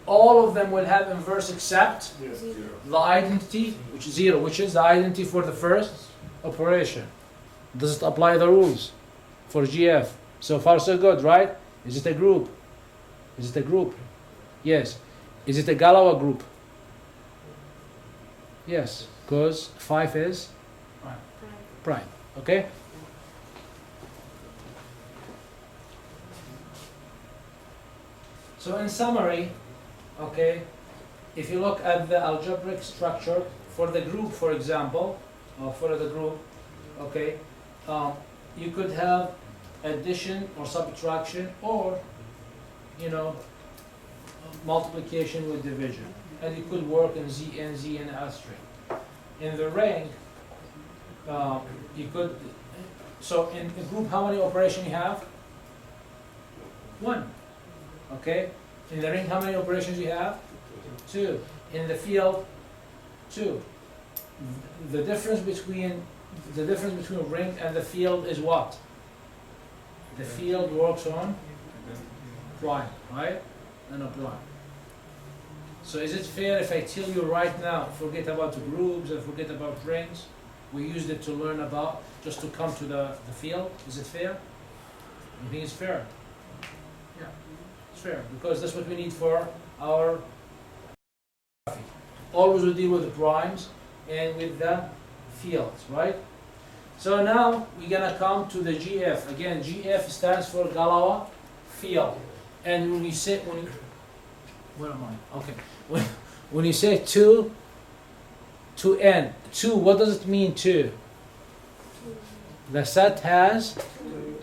All of them will have inverse except the identity, which is 0, which is the identity for the first operation. Does it apply the rules for GF? So far so good, right? Is it a group? Is it a group? Yes. Is it a Galois group? Yes, because 5 is prime. Okay? So in summary, okay, if you look at the algebraic structure for the group, for example, or for the group, okay, you could have addition or subtraction, or multiplication with division, and you could work in Z and S string. In the ring, you could. So in a group, how many operations you have? 1. Okay. In the ring, how many operations you have? 2. In the field, 2. The difference between ring and the field is what? The field works on prime, right? And a prime. So is it fair if I tell you right now, forget about the groups and forget about rings? We used it to learn about, just to come to the field. Is it fair? You think it's fair? Yeah, it's fair, because that's what we need for our graphic. Always we deal with the primes and with the fields, right? So now we're gonna come to the GF. Again, GF stands for Galois field. And when you say, where am I? Okay. When you say 2 to n, 2, what does it mean 2? The set has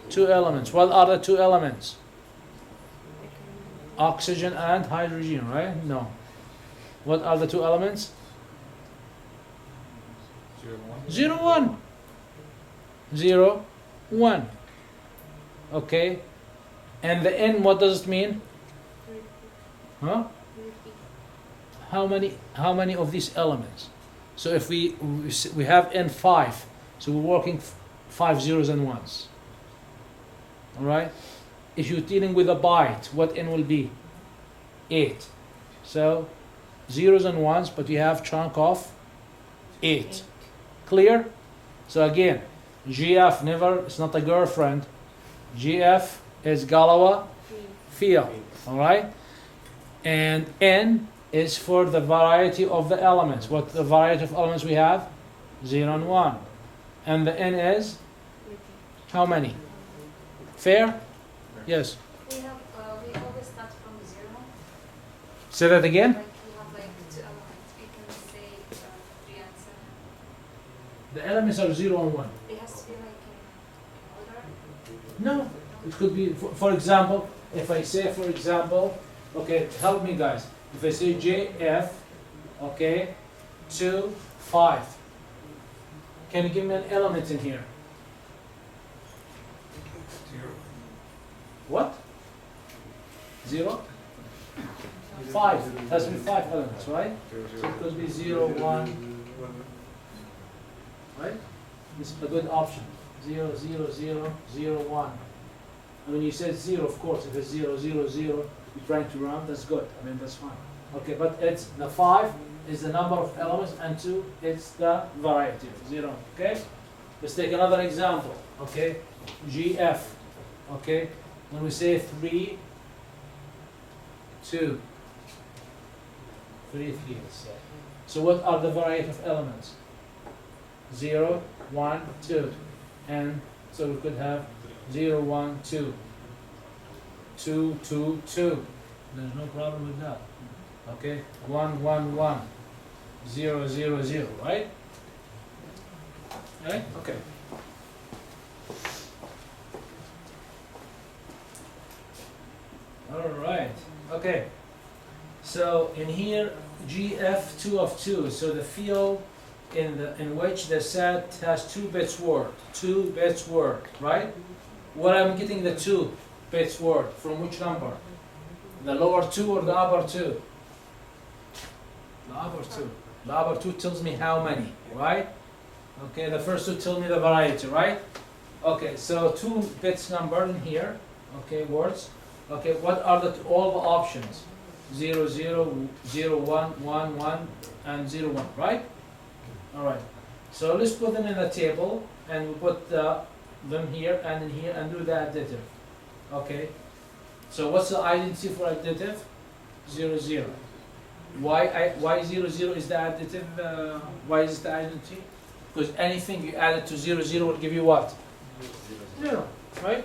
2 elements. What are the 2 elements? Oxygen and hydrogen, right? No. What are the 2 elements? 0, 1. 0, 1. Okay. And the n, what does it mean? Huh? How many of these elements? So if we have n 5, so we're working 5 zeros and 1s. All right. If you're dealing with a byte, what n will be? 8. So zeros and 1s, but we have chunk of 8. Clear? So again, GF never, it's not a girlfriend. GF is Galois field. All right. And n is for the variety of the elements. What the variety of elements we have? 0 and 1. And the n is how many? Fair? Yes. We always start from 0. Say that again. Like we have like 2 elements. We can say 3 and 7. The elements are 0 and 1. It has to be like in order. No. It could be, for example, if I say, for example, okay, help me guys. If I say JF, okay, 2, 5. Can you give me an element in here? What? 0? 5. It has to be 5 elements, right? So it could be 0, 1. Right? This is a good option. 0, 0, 0, 0, 1. And when you said 0, of course, if it's 0, 0, 0, you're trying to round, that's good. I mean, that's fine. Okay, but it's the 5 is the number of elements, and 2 it's the variety. 0. Okay? Let's take another example. Okay? GF. Okay? When we say 3, 2. 3, 3, let's say. So what are the variety of elements? 0, 1, 2. And so we could have 0, 1, 2. 2, 2, 2. There's no problem with that. Okay? 1, 1, 1. 0, 0, 0, right? Right? Okay. All right. Okay. So in here, GF 2 of 2. So the field in which the set has 2 bits word. 2 bits word, right? What I'm getting the 2 bits word from which number? The lower 2 or the upper 2? The upper 2. The upper 2 tells me how many, right? Okay, the first 2 tell me the variety, right? Okay, so 2 bits number in here, okay, words. Okay, what are all the options? 0, 0, 0, 1, 1, 1, and 0, 1, right? All right. So let's put them in a table, and we put them here and in here, and do the additive. Okay. So what's the identity for additive? 0, 0. Why 0, 0 is the additive? Why is it the identity? Because anything you add it to 0, 0 will give you what? 0, right?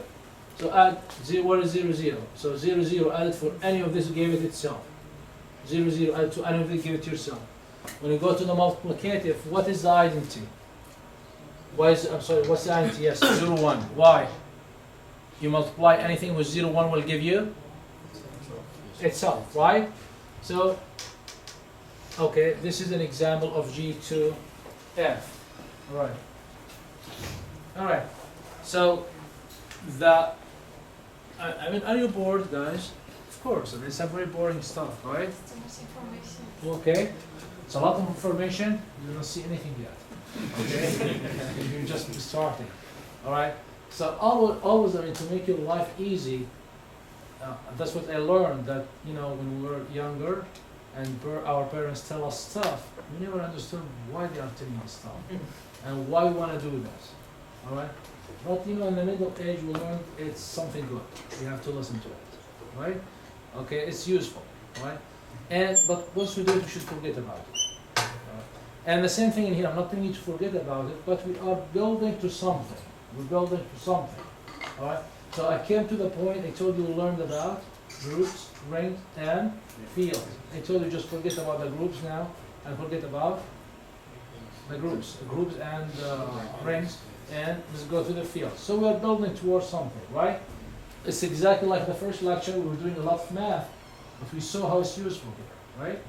So add 0, what is 0, 0? So 0, 0 added for any of this, give it itself. 0, 0 added to any of this, give it yourself. When you go to the multiplicative, what is the identity? Why is, I'm sorry, what's the identity? Yes, 0, 1. Why? You multiply anything with 0, 1 will give you itself, right? So, okay, this is an example of G2F. Alright. Alright. So, I mean, are you bored, guys? Of course, it's a very boring stuff, right? It's too much information. Okay. It's a lot of information. You don't see anything yet. Okay? You're just starting. Alright? So always, I mean, to make your life easy, that's what I learned, that, you know, when we were younger and our parents tell us stuff, we never understood why they are telling us stuff and why we want to do this. Alright? But, you know, in the middle age, we learned it's something good. We have to listen to it. Right? Okay, it's useful. Right? But once we do it, we should forget about it. And the same thing in here, I'm not telling you to forget about it, but we are building to something. We're building to something. Alright? So I came to the point, I told you we learned about groups, rings, and fields. I told you just forget about the groups now, and forget about the groups and rings, and let's go to the fields. So we are building towards something, right? It's exactly like the first lecture, we were doing a lot of math, but we saw how it's useful here, right?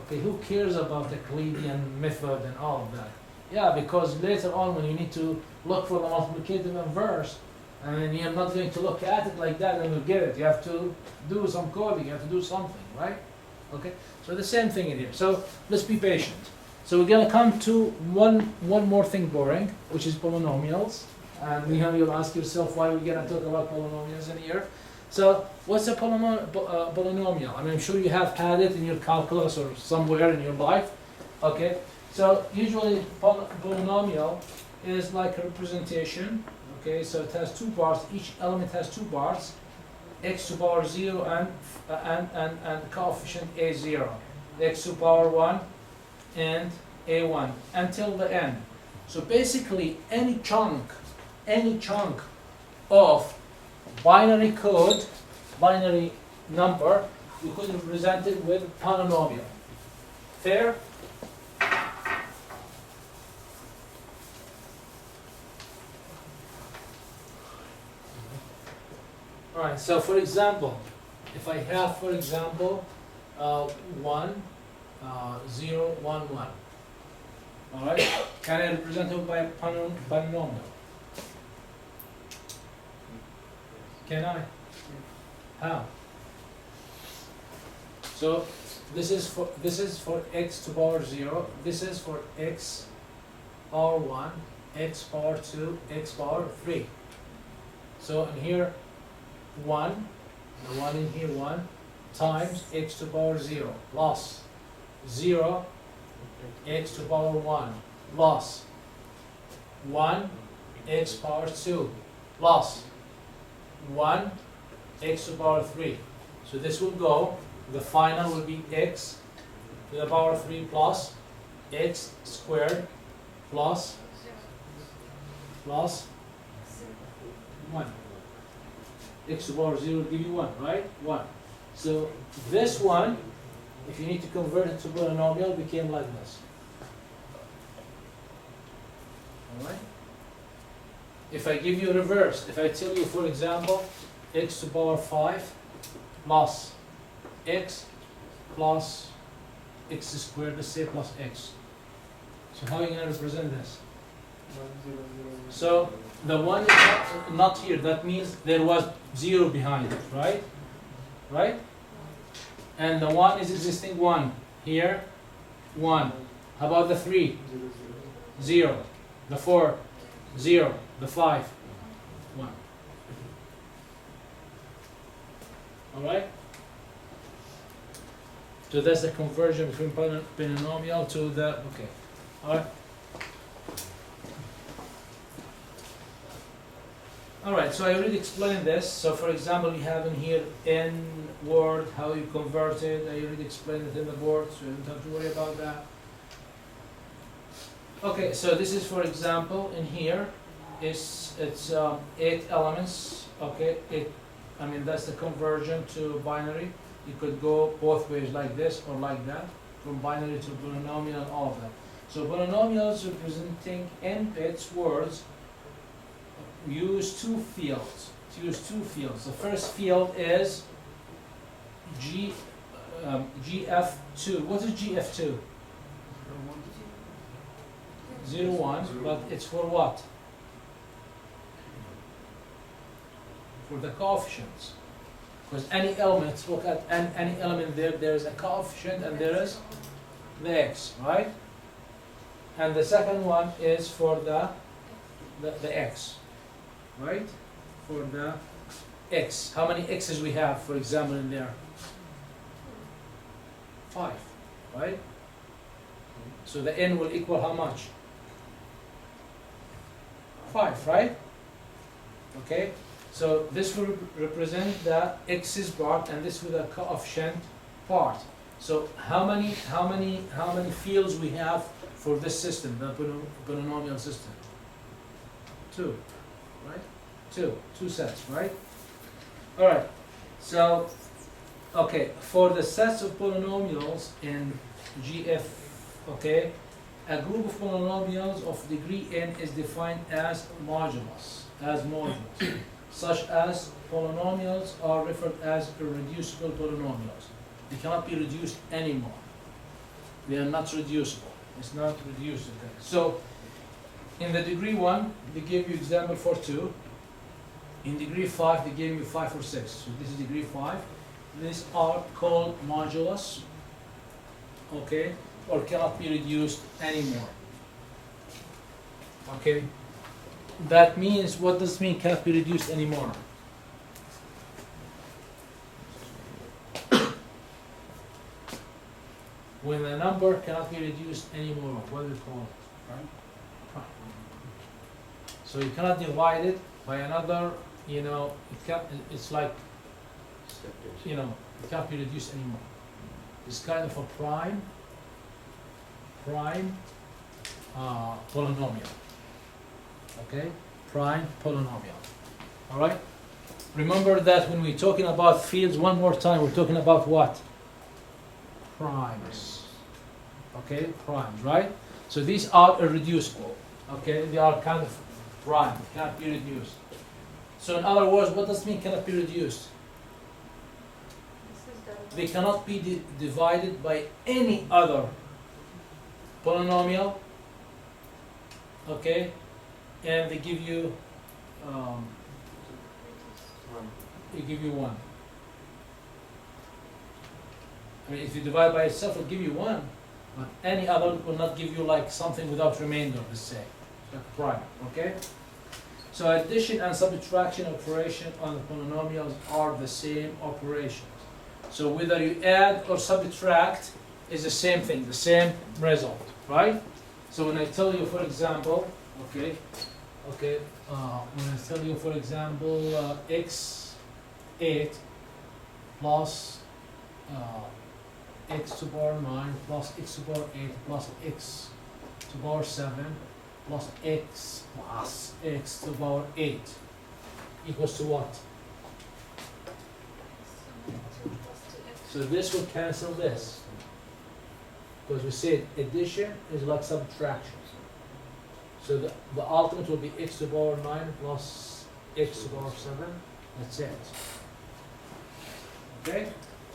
Okay, who cares about the Euclidean method and all of that? Yeah, because later on when you need to look for the multiplicative inverse, and you're not going to look at it like that and you'll get it. You have to do some coding, you have to do something, right? Okay, so the same thing in here. So let's be patient. So we're gonna come to one more thing boring, which is polynomials. And you know, you'll ask yourself why we're gonna talk about polynomials in here. So what's a polynomial? I mean, I'm sure you have had it in your calculus or somewhere in your life. Okay, so usually polynomial is like a representation. Okay, so it has two parts. Each element has two parts: x to the power 0 and coefficient a0, x to the power 1 and a1 until the end. So basically, any chunk of binary code, binary number, we could represent it with polynomial. Fair? Alright, so for example, if I have, for example, 1, 0, 1, 1. Alright, can I represent it by a polynomial? Can I? How? So this is for x to the power 0. This is for x power 1, x power 2, x power 3. So in here 1, the 1 in here 1 times x to the power 0 plus 0 x to the power 1 plus 1 x power 2 plus 1 x to the power 3. So this will go, the final will be x to the power 3 plus x squared plus 1. X to the power 0 will give you 1, right? 1. So this one, if you need to convert it to polynomial, became like this. Alright? If I give you reverse, if I tell you, for example, x to the power 5 plus x squared, let's say plus x. So how are you going to represent this? So the 1 is not here, that means there was 0 behind it, right? Right? And the 1 is existing 1. Here, 1. How about the 3? 0. The 4, 0. The 5, 1. Alright? So that's the conversion between polynomial to the, okay. Alright? Alright, so I already explained this. So for example, you have in here in Word how you convert it. I already explained it in the board, so you don't have to worry about that. Okay, so this is for example in here. It's 8 elements. Okay, that's the conversion to binary. You could go both ways, like this or like that, from binary to polynomial and all of that. So polynomials representing n bits words use two fields. The first field is GF2. What is GF2? 0, 1, but it's for what? For the coefficients. Because any element, look at any element there is a coefficient and there is the x, right? And the second one is for the x, right? For the x. How many x's we have, for example, in there? 5, right? So the n will equal how much? 5, right? Okay? So this will represent the x's part, and this will the coefficient part. So how many fields we have for this system, the polynomial system? 2, right? Two sets, right? All right. So, okay, for the sets of polynomials in GF, okay, a group of polynomials of degree n is defined as modulus, such as polynomials are referred as irreducible polynomials. They cannot be reduced anymore. They are not reducible. It's not reducible. So, in the degree 1, they give you example for 2. In degree 5, they give you 5 or 6. So this is degree 5. These are called modulus, okay, or cannot be reduced anymore. Okay, that means, what does it mean cannot be reduced anymore? When a number cannot be reduced anymore, what do we call it? Prime. So you cannot divide it by another, it's like, it can't be reduced anymore. It's kind of a prime polynomial. Okay? Prime polynomial. Alright? Remember that when we're talking about fields, one more time, we're talking about what? Primes. Okay? Primes, right? So these are irreducible. Okay? They are kind of prime, cannot be reduced. So in other words, what does it mean cannot be reduced? They cannot be divided by any other polynomial, okay, and they give you, one. I mean, if you divide by itself, it'll give you 1, but any other will not give you like something without remainder, let's say, like a prime, okay? So addition and subtraction operation on the polynomials are the same operations. So whether you add or subtract is the same thing, the same result, right? So when I tell you, for example, when I tell you, for example, x8 plus x to the power 9 plus x to the power 8 plus x to the power 7 plus x to the power 8 equals to what? So this will cancel this. Because we said addition is like subtraction. So the ultimate will be x to the power 9 plus x to the power 7. That's it. Okay?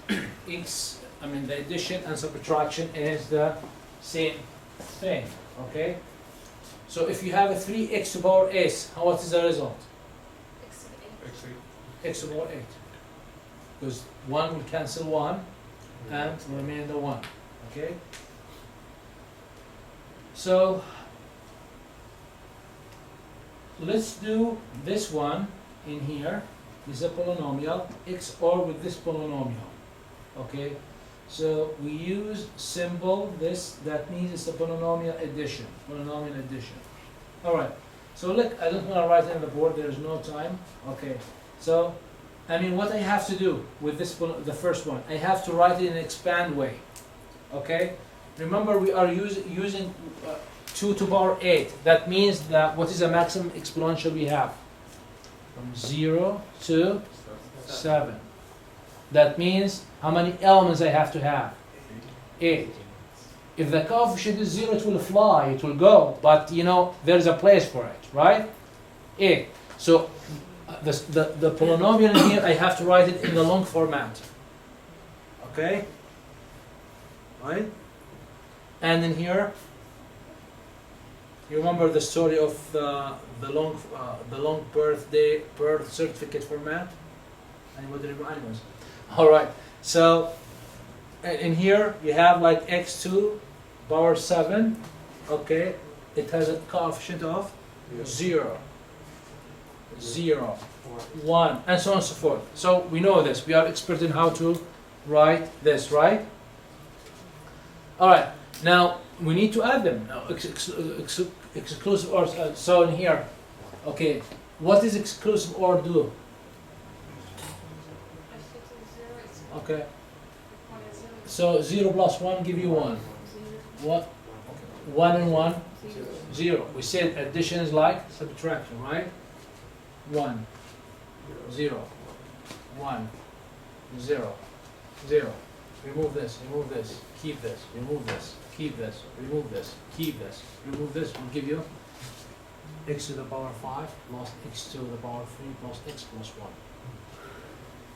The addition and subtraction is the same thing. Okay? So if you have a 3x to the power 8, what is the result? X to the power 8. Because 1 will cancel 1 and remain the 1. Okay? So let's do this one in here. This is a polynomial, XOR with this polynomial. Okay? So we use symbol this, that means it's a polynomial addition. Alright. So look, I don't want to write it on the board, there's no time. Okay, so, I mean, what I have to do with this, the first one, I have to write it in an expand way. Okay? Remember, we are using 2 to the power 8. That means that what is the maximum exponential we have? From 0 to 7. That means how many elements I have to have? 8. If the coefficient is 0, it will fly, it will go, but you know, there's a place for it, right? 8. So the polynomial in here, I have to write it in the long format. Okay? Right? And in here, you remember the story of the long birth certificate format? Anybody remember? Anyways. All right. So in here you have like x2 power 7. Okay. It has a coefficient of 0, 0, 1, and so on and so forth. So we know this. We are expert in how to write this, right? All right. Now we need to add them. Now, exclusive OR. So in here, okay, what does exclusive OR do? Okay. So 0 plus 1 give you 1. What? 1 and 1? 0. We said addition is like subtraction, right? 1, 0, 1, 0, 0. Remove this, keep this, remove this, keep this, remove this, keep this, remove this, will give you x to the power 5 plus x to the power 3 plus x plus 1.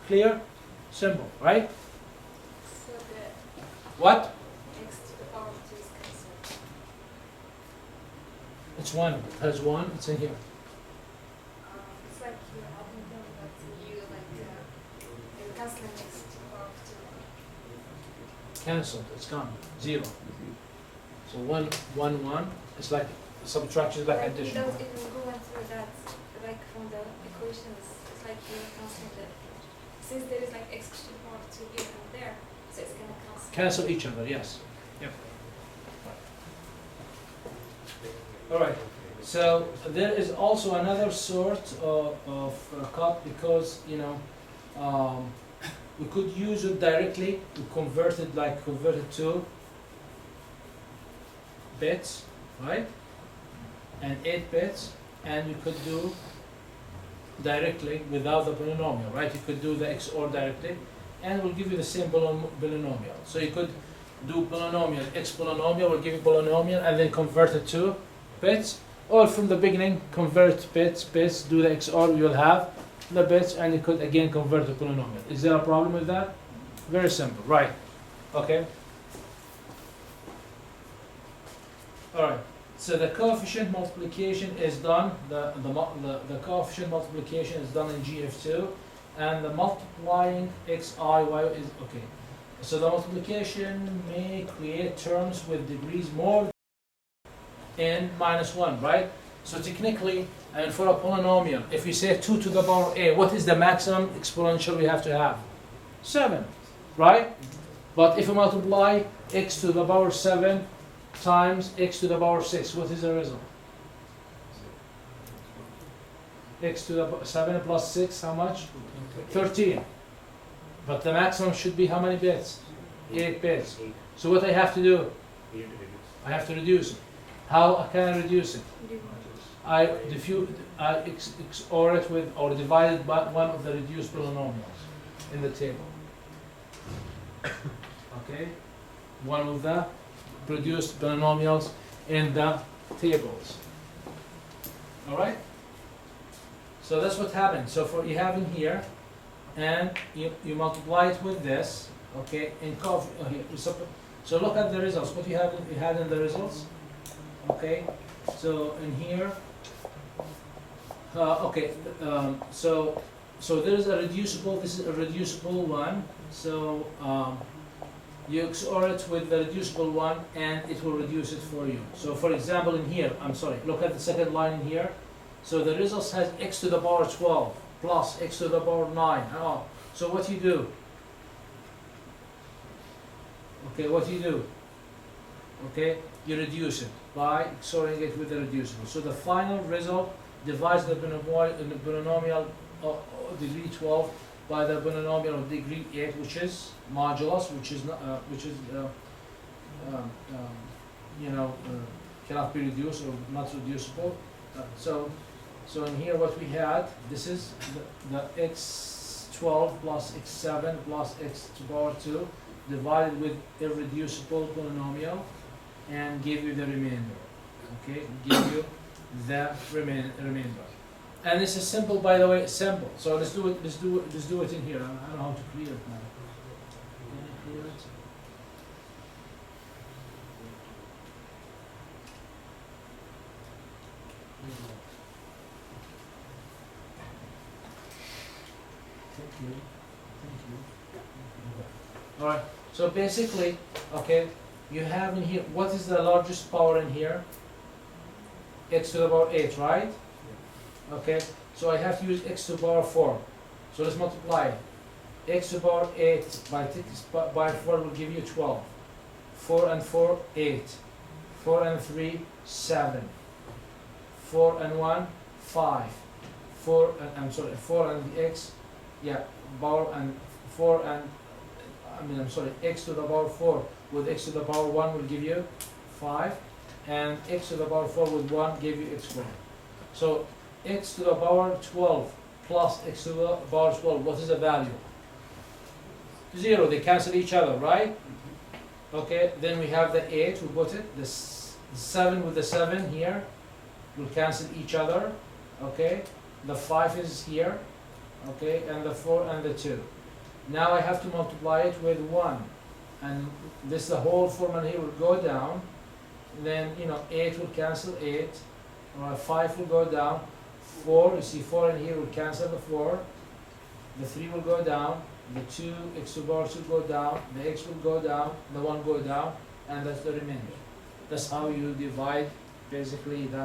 Clear? Simple, right? So the What? x to the power 2 is cancelled. It's 1. It has 1, it's in here. It's like you're helping them, but you you're cancelling x to the power 2. Cancelled, it's gone. 0. So 1, 1, 1. It's like subtraction, is like addition. Without even going through that, like from the equations, it's like you're cancelling the. Since there is like x to the power 2 here and there, so it's gonna cancel. Cancel each other, yes. Yep. All right. So there is also another sort of cut because, you know, we could use it directly. We convert it to bits, right? And 8 bits, and we could do directly without the polynomial, right? You could do the XOR directly, and we'll give you the same polynomial. So you could do polynomial, x polynomial will give you polynomial, and then convert it to bits, or from the beginning convert bits, do the XOR, you'll have the bits, and you could again convert to polynomial. Is there a problem with that? Very simple, right? Okay. All right. So the coefficient multiplication is done. The coefficient multiplication is done in GF2, and the multiplying xi y is okay. So the multiplication may create terms with degrees more n minus 1, right? So technically, and for a polynomial, if we say 2 to the power a, what is the maximum exponential we have to have? 7, right? But if we multiply x to the power 7 times x to the power 6, what is the result? X to the 7 plus 6, how much? 13. But the maximum should be how many bits? 8 bits. So what I have to do? I have to reduce it. How can I reduce it? I XOR it with, or divide it by one of the reduced polynomials in the table. Okay? One of the reduced polynomials in the tables. Alright? So that's what happened. So for you have in here, and you multiply it with this, okay, in so look at the results. What you had in the results, okay. So in here, okay, so there is a reducible. This is a reducible one. So you XOR it with the reducible one, and it will reduce it for you. So for example, in here, I'm sorry. Look at the second line in here. So the results has x to the power 12 plus x to the power 9. Oh, so what you do? Okay, what you do? Okay, you reduce it by XORing it with the reducible. So the final result divides the polynomial degree 12 by the polynomial of degree 8, which is modulus, which is cannot be reduced or not reducible. So in here what we had, this is the x12 plus x7 plus x to the power 2 divided with irreducible polynomial and give you the remainder. Okay, give you the remainder. And this is simple, by the way, simple. So let's do it in here. I don't know how to clear it now. Can I clear it? Thank you. All right. So basically, okay, you have in here, what is the largest power in here? X to the power 8, right? Okay, so I have to use x to the power 4. So let's multiply. X to the power 8 by 4 will give you 12. 4 and 4, 8. 4 and 3, 7. 4 and 1, 5. 4 and the x, power and 4 and, x to the power 4 with x to the power 1 will give you 5. And x to the power 4 with 1 give you x squared. So x to the power 12 plus x to the power 12, what is the value? 0, they cancel each other, right? Okay, then we have the 8, we put it, the 7 with the 7 here will cancel each other, okay? The 5 is here, okay, and the 4 and the 2. Now I have to multiply it with 1, and this the whole formula here will go down. Then 8 will cancel 8, or 5 will go down, 4, you see 4 in here will cancel the 4, the 3 will go down, the 2 x to the power 2 will go down, the x will go down, the 1 go down, and that's the remainder. That's how you divide basically the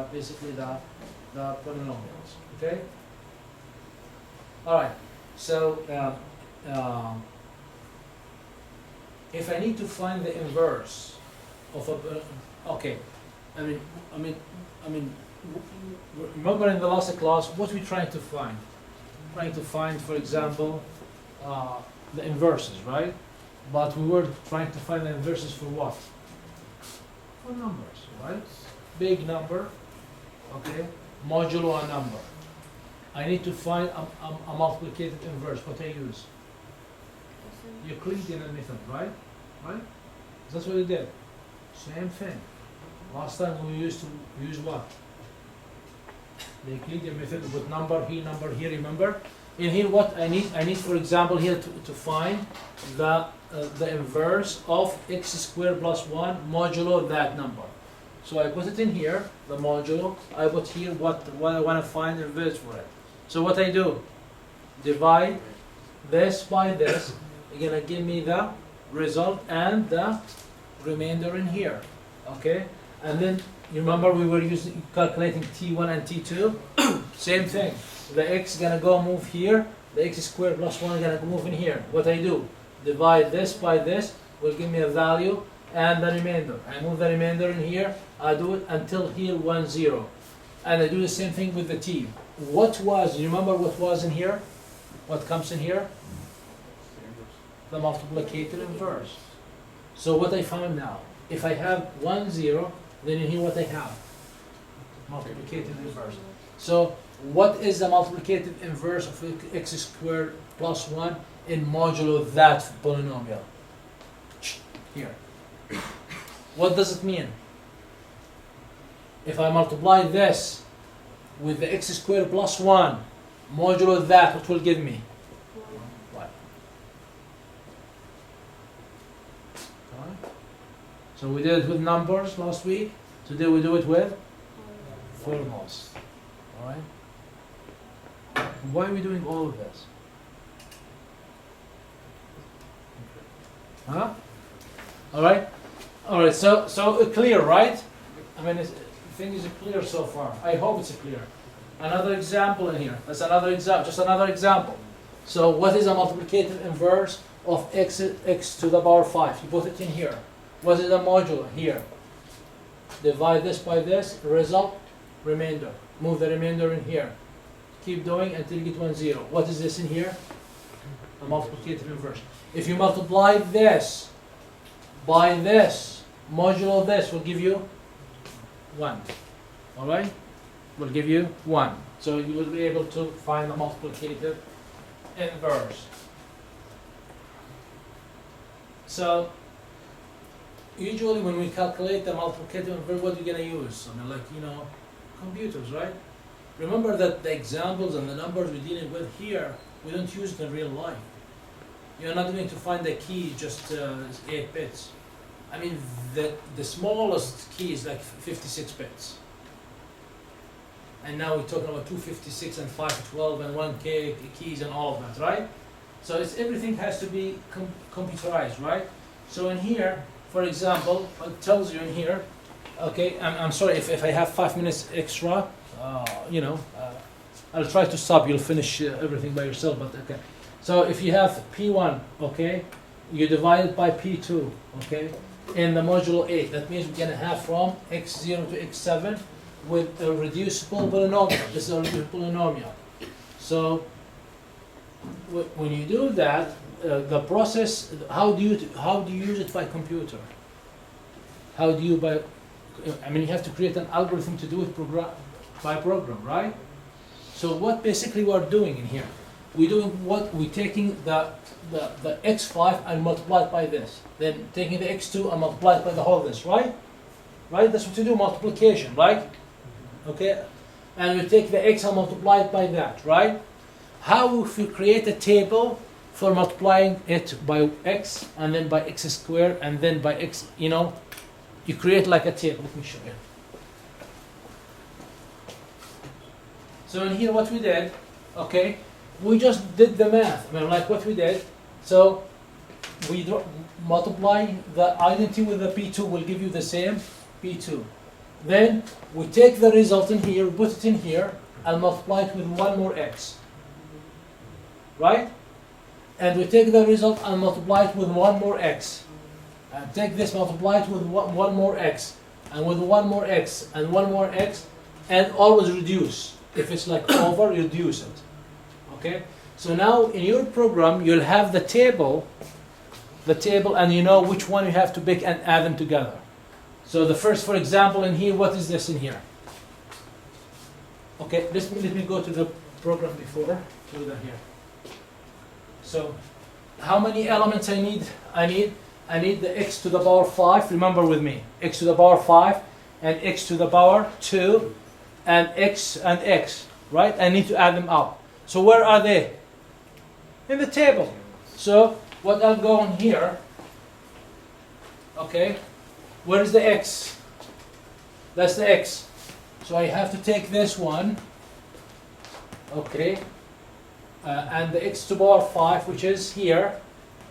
polynomials. Okay. All right. So if I need to find the inverse of a okay, remember in the last class what we're trying to find? Trying to find, for example, the inverses, right? But we were trying to find the inverses for what? For numbers, right? Big number, okay, modulo a number. I need to find a multiplicative inverse. What I use? Euclidean method, right? Right? That's what we did. Same thing. Last time we used to use what? The Euclidean method with number here, remember? In here what I need for example here to find the inverse of x squared plus 1 modulo that number. So I put it in here, the modulo, I put here what I want to find the inverse for it. So what I do? Divide this by this, you're gonna give me the result and the remainder in here. Okay? And then you remember we were calculating T1 and T2? Same thing. The x is gonna go move here, the x squared plus 1 is gonna move in here. What I do? Divide this by this, will give me a value and the remainder. I move the remainder in here, I do it until here 1, 0. And I do the same thing with the T. You remember what was in here? What comes in here? The multiplicative inverse. So what I found now, if I have 1, 0, then in here what I have? Multiplicative inverse. So what is the multiplicative inverse of x squared plus 1 in modulo that polynomial? Here. What does it mean? If I multiply this with the x squared plus 1 modulo that, what will give me? 1. So we did it with numbers last week. Today we do it with formulas. Alright? Why are we doing all of this? Huh? Alright? Alright, so clear, right? I mean, things are clear so far. I hope it's clear. Another example in here. That's another example, just another example. So what is a multiplicative inverse of x to the power 5? You put it in here. What is the modulo? Here. divide this by this, result, remainder. Move the remainder in here. Keep doing until you get 1, 0. What is this in here? A multiplicative inversion. If you multiply this by this, modulo this will give you 1. Alright? Will give you 1. So you will be able to find the multiplicative inverse. So usually when we calculate the multiplicative inverse, what are we going to use? I mean, like, computers, right? Remember that the examples and the numbers we're dealing with here, we don't use it in real life. You're not going to find the key just 8 bits. I mean, the smallest key is like 56 bits. And now we're talking about 256 and 512 and 1K keys and all of that, right? So everything has to be computerized, right? So in here, for example, it tells you in here, okay, I'm sorry if I have 5 minutes extra, I'll try to stop, you'll finish everything by yourself, but okay. So if you have P1, okay, you divide it by P2, okay, in the modulo 8, that means we're going to have from x0 to x7 with a reducible polynomial. This is a reducible polynomial. So when you do that, the process, how do you use it by computer? How do you you have to create an algorithm to do it by program, right? So what basically we are doing in here, we're taking the x5 and multiply it by this, then taking the x2 and multiply it by the whole this, right? Right? That's what you do, multiplication, right? Okay, and we take the x and multiply it by that, right? How if you create a table for multiplying it by x and then by x squared and then by x, you create like a table. Let me show you. So in here what we did, okay, we just did the math. I mean, like what we did. So we multiply the identity with the P2 will give you the same P2. Then we take the result in here, put it in here, and multiply it with 1 more x. Right? And we take the result and multiply it with 1 more x. And take this, multiply it with 1 more x. And with 1 more x, and 1 more x, and always reduce. If it's like over, reduce it. Okay? So now in your program, you'll have the table, and you know which one you have to pick and add them together. So the first, for example, in here, what is this in here? Okay, let me go to the program before. Do that here. So, how many elements I need? I need the x to the power 5. Remember with me, x to the power 5 and x to the power 2 and x, right? I need to add them up. So where are they? In the table. So what I'll go on here, okay, where is the x? That's the x. So I have to take this one, okay, and the x to the power 5, which is here,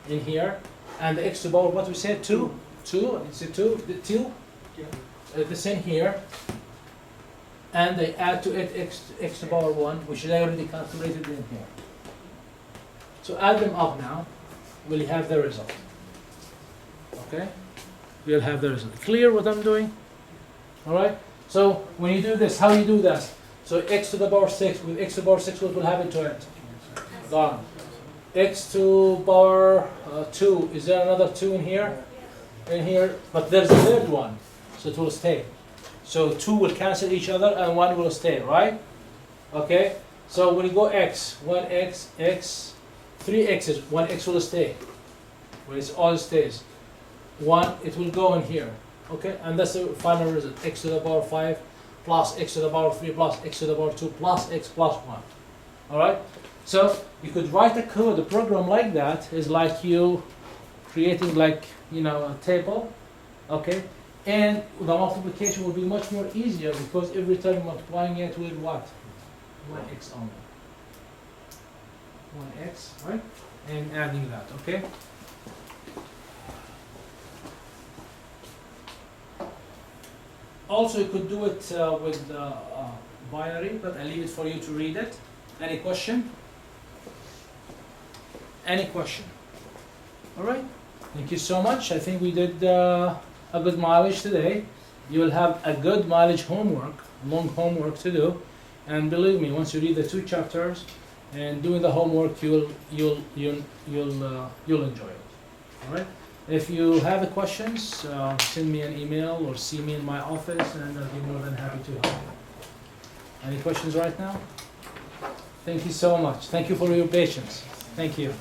in here, and the x to the power, what we said, 2, it's a 2, the 2, this in here, and I add to it x to the power 1, which I already calculated in here. So add them up now, we'll have the result. Okay? We'll have the result. Clear what I'm doing? Alright? So when you do this, how you do that? So x to the power 6, with x to the power 6, what will happen to it? Gone. X to power 2, is there another 2 in here? In here, but there's a third one, so it will stay. So 2 will cancel each other and 1 will stay, right? Okay? So when you go x, 1x, x, 3 x's, 1 x will stay. When it all stays. 1, it will go in here. Okay? And that's the final result. X to the power 5 plus x to the power 3 plus x to the power 2 plus x plus 1. Alright? So you could write a code, a program like that is like you creating like, a table. Okay? And the multiplication will be much more easier because every time you're multiplying it with what? 1x only. 1x, right? And adding that, okay? Also, you could do it with binary, but I leave it for you to read it. Any question? Any question? All right. Thank you so much. I think we did a good mileage today. You will have a good mileage homework, long homework to do, and believe me, once you read the 2 chapters and doing the homework, you'll enjoy it. All right. If you have questions, send me an email or see me in my office, and I'll be more than happy to help. Any questions right now? Thank you so much. Thank you for your patience. Thank you.